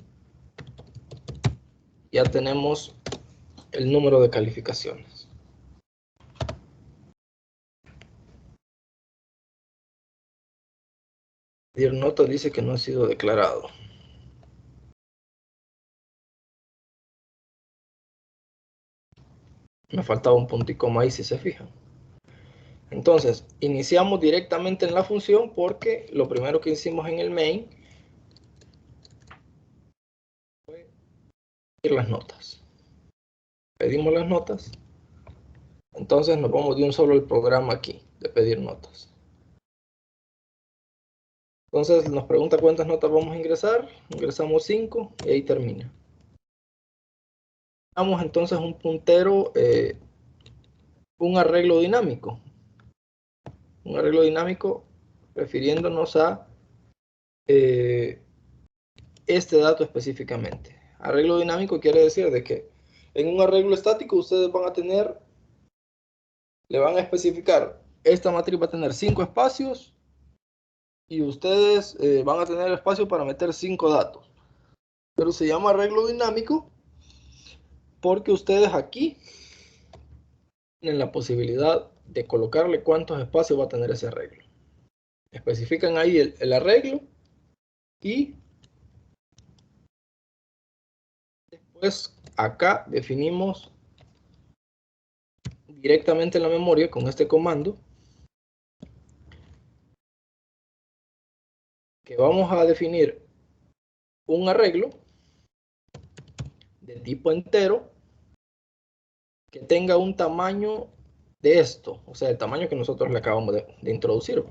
Ya tenemos el número de calificaciones. Pedir nota dice que no ha sido declarado. Me faltaba un punto y coma ahí si se fijan. Entonces, iniciamos directamente en la función porque lo primero que hicimos en el main fue pedir las notas. Pedimos las notas. Entonces nos vamos de un solo al programa aquí, de pedir notas. Entonces nos pregunta cuántas notas vamos a ingresar. Ingresamos 5 y ahí termina. Damos entonces un puntero, un arreglo dinámico. Un arreglo dinámico refiriéndonos a este dato específicamente. Arreglo dinámico quiere decir de que en un arreglo estático ustedes van a tener, le van a especificar, esta matriz va a tener 5 espacios y ustedes van a tener espacio para meter 5 datos. Pero se llama arreglo dinámico porque ustedes aquí tienen la posibilidad de colocarle cuántos espacios va a tener ese arreglo. Especifican ahí el arreglo y Pues acá definimos directamente en la memoria con este comando que vamos a definir un arreglo de tipo entero que tenga un tamaño de esto, o sea, el tamaño que nosotros le acabamos de introducir.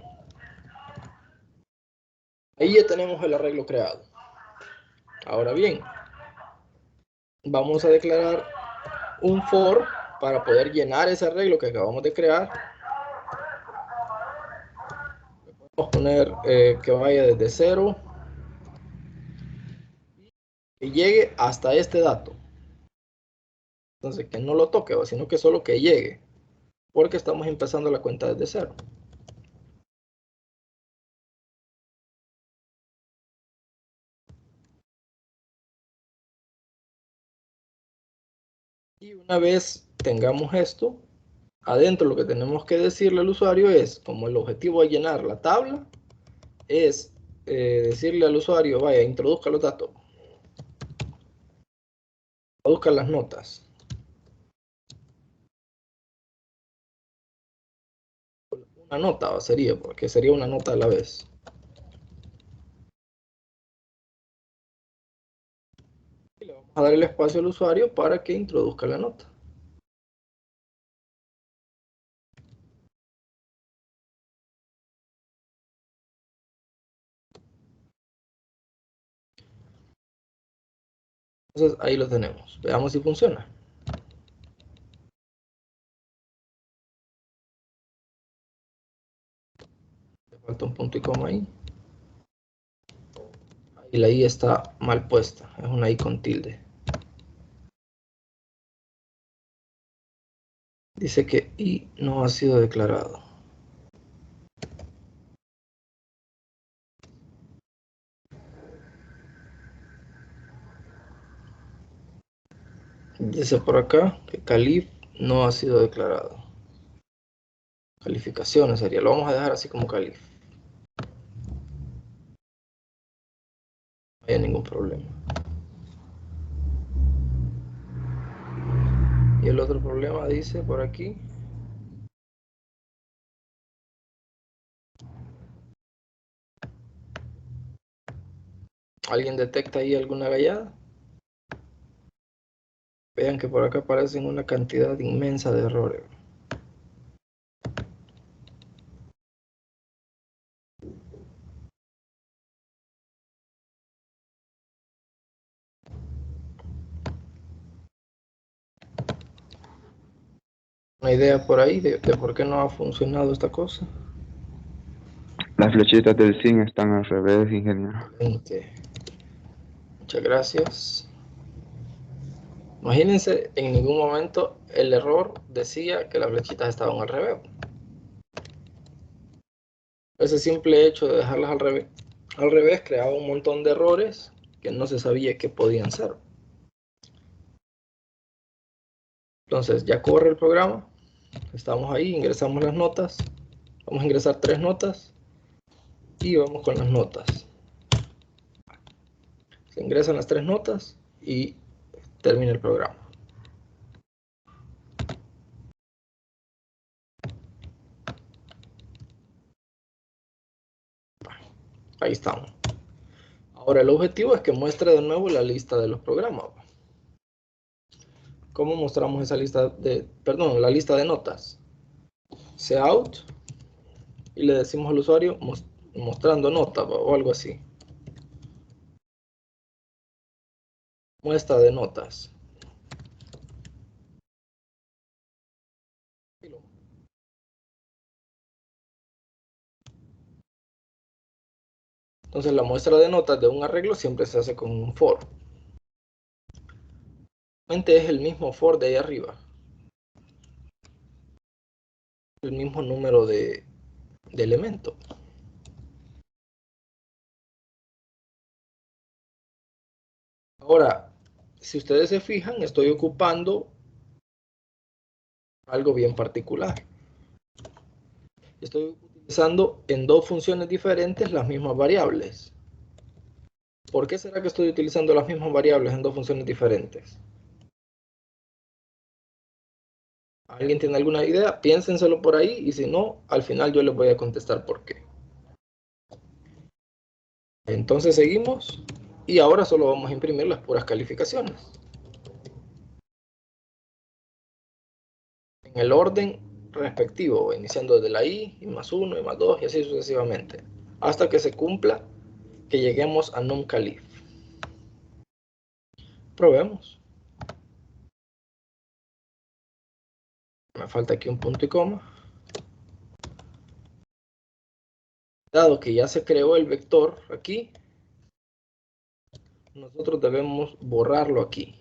Ahí ya tenemos el arreglo creado. Ahora bien, vamos a declarar un for para poder llenar ese arreglo que acabamos de crear. Vamos a poner que vaya desde 0 y llegue hasta este dato. Entonces, que no lo toque, sino que solo que llegue, porque estamos empezando la cuenta desde 0. Y una vez tengamos esto, adentro lo que tenemos que decirle al usuario es, como el objetivo de llenar la tabla, es decirle al usuario, vaya, introduzca los datos, introduzca las notas. Una nota sería, porque sería una nota a la vez. Y le vamos a dar el espacio al usuario para que introduzca la nota. Entonces ahí lo tenemos. Veamos si funciona. Le falta un punto y coma ahí. Y la I está mal puesta. Es una I con tilde. Dice que I no ha sido declarado. Dice por acá que calif no ha sido declarado. Calificaciones sería. Lo vamos a dejar así como calif. No hay ningún problema. Y el otro problema dice por aquí. ¿Alguien detecta ahí alguna gallada? Vean que por acá aparecen una cantidad inmensa de errores. Una idea por ahí de por qué no ha funcionado esta cosa. Las flechitas del zinc están al revés, ingeniero. Excelente. Muchas gracias. Imagínense, en ningún momento el error decía que las flechitas estaban al revés. Ese simple hecho de dejarlas al revés creaba un montón de errores que no se sabía que podían ser. Entonces ya corre el programa. Estamos ahí, ingresamos las notas. Vamos a ingresar 3 notas y vamos con las notas. Se ingresan las 3 notas y termina el programa. Ahí estamos. Ahora el objetivo es que muestre de nuevo la lista de los programas. ¿Cómo mostramos esa lista la lista de notas? Cout y le decimos al usuario mostrando nota o algo así. Muestra de notas. Entonces la muestra de notas de un arreglo siempre se hace con un for. Es el mismo for de ahí arriba. El mismo número de elemento. Ahora, si ustedes se fijan, estoy ocupando algo bien particular. Estoy utilizando en 2 funciones diferentes las mismas variables. ¿Por qué será que estoy utilizando las mismas variables en dos funciones diferentes? ¿Alguien tiene alguna idea? Piénsenselo por ahí y si no, al final yo les voy a contestar por qué. Entonces seguimos y ahora solo vamos a imprimir las puras calificaciones. En el orden respectivo, iniciando desde la I, y más 1, y más 2, y así sucesivamente, hasta que se cumpla, que lleguemos a numCalif. Probemos. Me falta aquí un punto y coma. Dado que ya se creó el vector aquí, nosotros debemos borrarlo aquí.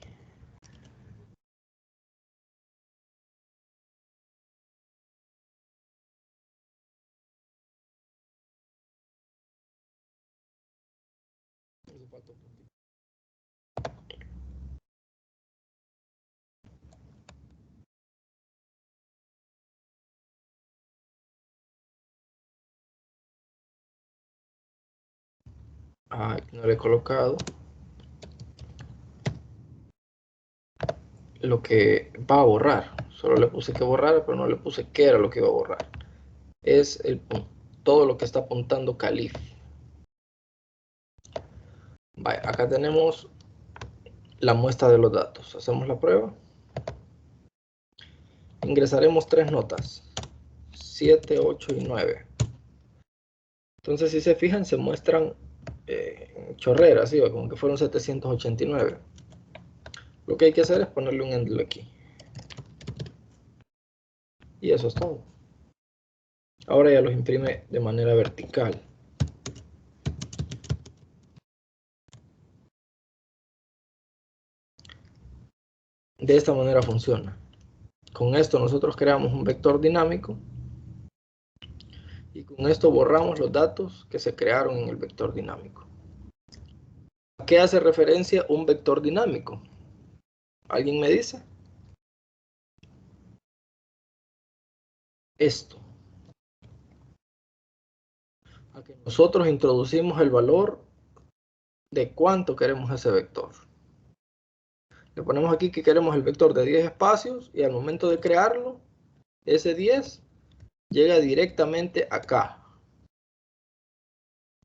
Aquí no le he colocado lo que va a borrar. Solo le puse que borrara, pero no le puse qué era lo que iba a borrar. Es todo lo que está apuntando Calif. Vale, acá tenemos la muestra de los datos. Hacemos la prueba. Ingresaremos 3 notas. 7, 8 y 9. Entonces, si se fijan, se muestran chorreras, ¿sí? Como que fueron 789. Lo que hay que hacer es ponerle un handle aquí. Y eso es todo. Ahora ya los imprime de manera vertical. De esta manera funciona. Con esto nosotros creamos un vector dinámico y con esto borramos los datos que se crearon en el vector dinámico. ¿A qué hace referencia un vector dinámico? ¿Alguien me dice? Esto. A que nosotros introducimos el valor de cuánto queremos ese vector. Le ponemos aquí que queremos el vector de 10 espacios y al momento de crearlo, ese 10 llega directamente acá.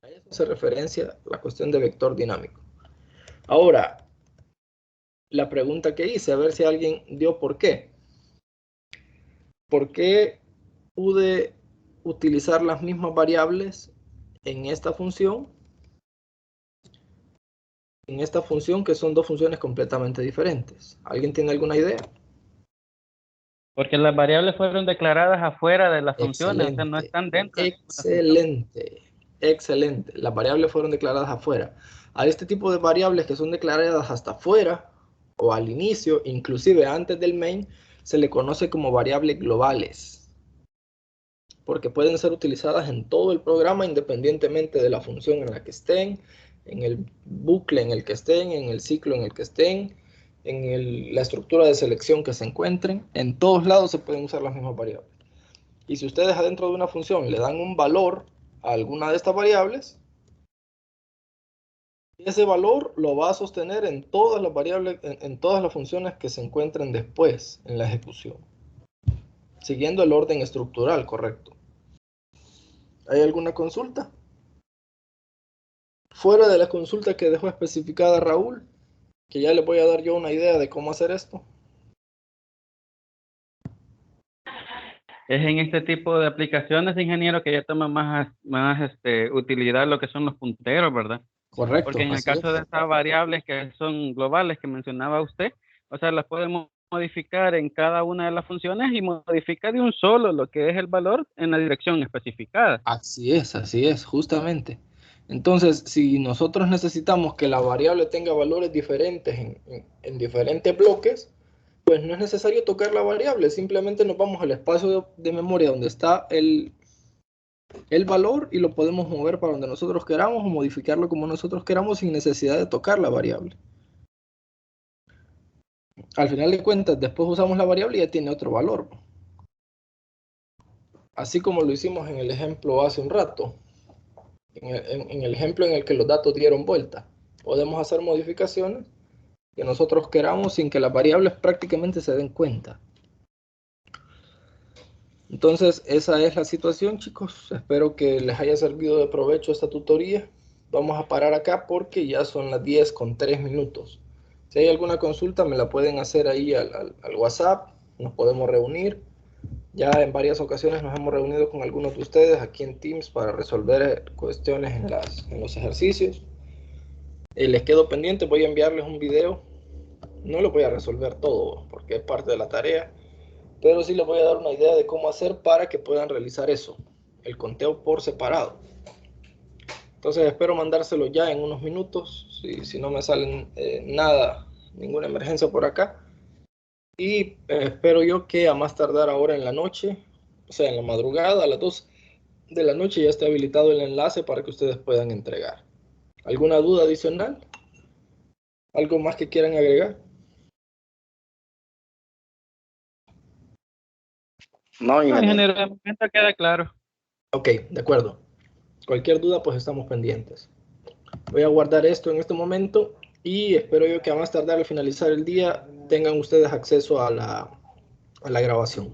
A eso hace referencia la cuestión de vector dinámico. Ahora, la pregunta que hice, a ver si alguien dio por qué. ¿Por qué pude utilizar las mismas variables en esta función? En esta función que son dos funciones completamente diferentes. ¿Alguien tiene alguna idea? Porque las variables fueron declaradas afuera de las funciones, o sea, no Excelente, están dentro de la función. excelente, excelente. Las variables fueron declaradas afuera. A este tipo de variables que son declaradas hasta afuera o al inicio, inclusive antes del main, se le conoce como variables globales. Porque pueden ser utilizadas en todo el programa independientemente de la función en la que estén, en el bucle en el que estén, en el ciclo en el que estén, en la estructura de selección que se encuentren. En todos lados se pueden usar las mismas variables. Y si ustedes adentro de una función le dan un valor a alguna de estas variables, ese valor lo va a sostener en todas las variables, en todas las funciones que se encuentren después en la ejecución, siguiendo el orden estructural correcto. ¿Hay alguna consulta? Fuera de la consulta que dejó especificada Raúl, que ya les voy a dar yo una idea de cómo hacer esto. Es en este tipo de aplicaciones, ingeniero, que ya toma más utilidad lo que son los punteros, ¿verdad? Correcto. Porque en el caso de estas variables que son globales que mencionaba usted, o sea, las podemos modificar en cada una de las funciones y modificar de un solo lo que es el valor en la dirección especificada. Así es, justamente. Entonces, si nosotros necesitamos que la variable tenga valores diferentes en diferentes bloques, pues no es necesario tocar la variable, simplemente nos vamos al espacio de memoria donde está el valor y lo podemos mover para donde nosotros queramos o modificarlo como nosotros queramos sin necesidad de tocar la variable. Al final de cuentas, después usamos la variable y ya tiene otro valor. Así como lo hicimos en el ejemplo hace un rato, en el ejemplo en el que los datos dieron vuelta. podemos hacer modificaciones que nosotros queramos sin que las variables prácticamente se den cuenta. Entonces, esa es la situación, chicos. Espero que les haya servido de provecho esta tutoría. Vamos a parar acá porque ya son las 10:03. Si hay alguna consulta, me la pueden hacer ahí al WhatsApp. Nos podemos reunir. Ya en varias ocasiones nos hemos reunido con algunos de ustedes aquí en Teams para resolver cuestiones en los ejercicios. Les quedo pendiente, voy a enviarles un video. No lo voy a resolver todo porque es parte de la tarea, pero sí les voy a dar una idea de cómo hacer para que puedan realizar eso, el conteo por separado. Entonces espero mandárselo ya en unos minutos, si no me salen nada, ninguna emergencia por acá. Y espero yo que a más tardar ahora en la noche, o sea, en la madrugada, a las 2 de la noche ya esté habilitado el enlace para que ustedes puedan entregar. ¿Alguna duda adicional? ¿Algo más que quieran agregar? No, No, ingeniero. ingeniero, de momento queda claro. Ok, de acuerdo. Cualquier duda, pues estamos pendientes. Voy a guardar esto en este momento y espero yo que a más tardar al finalizar el día tengan ustedes acceso a la grabación.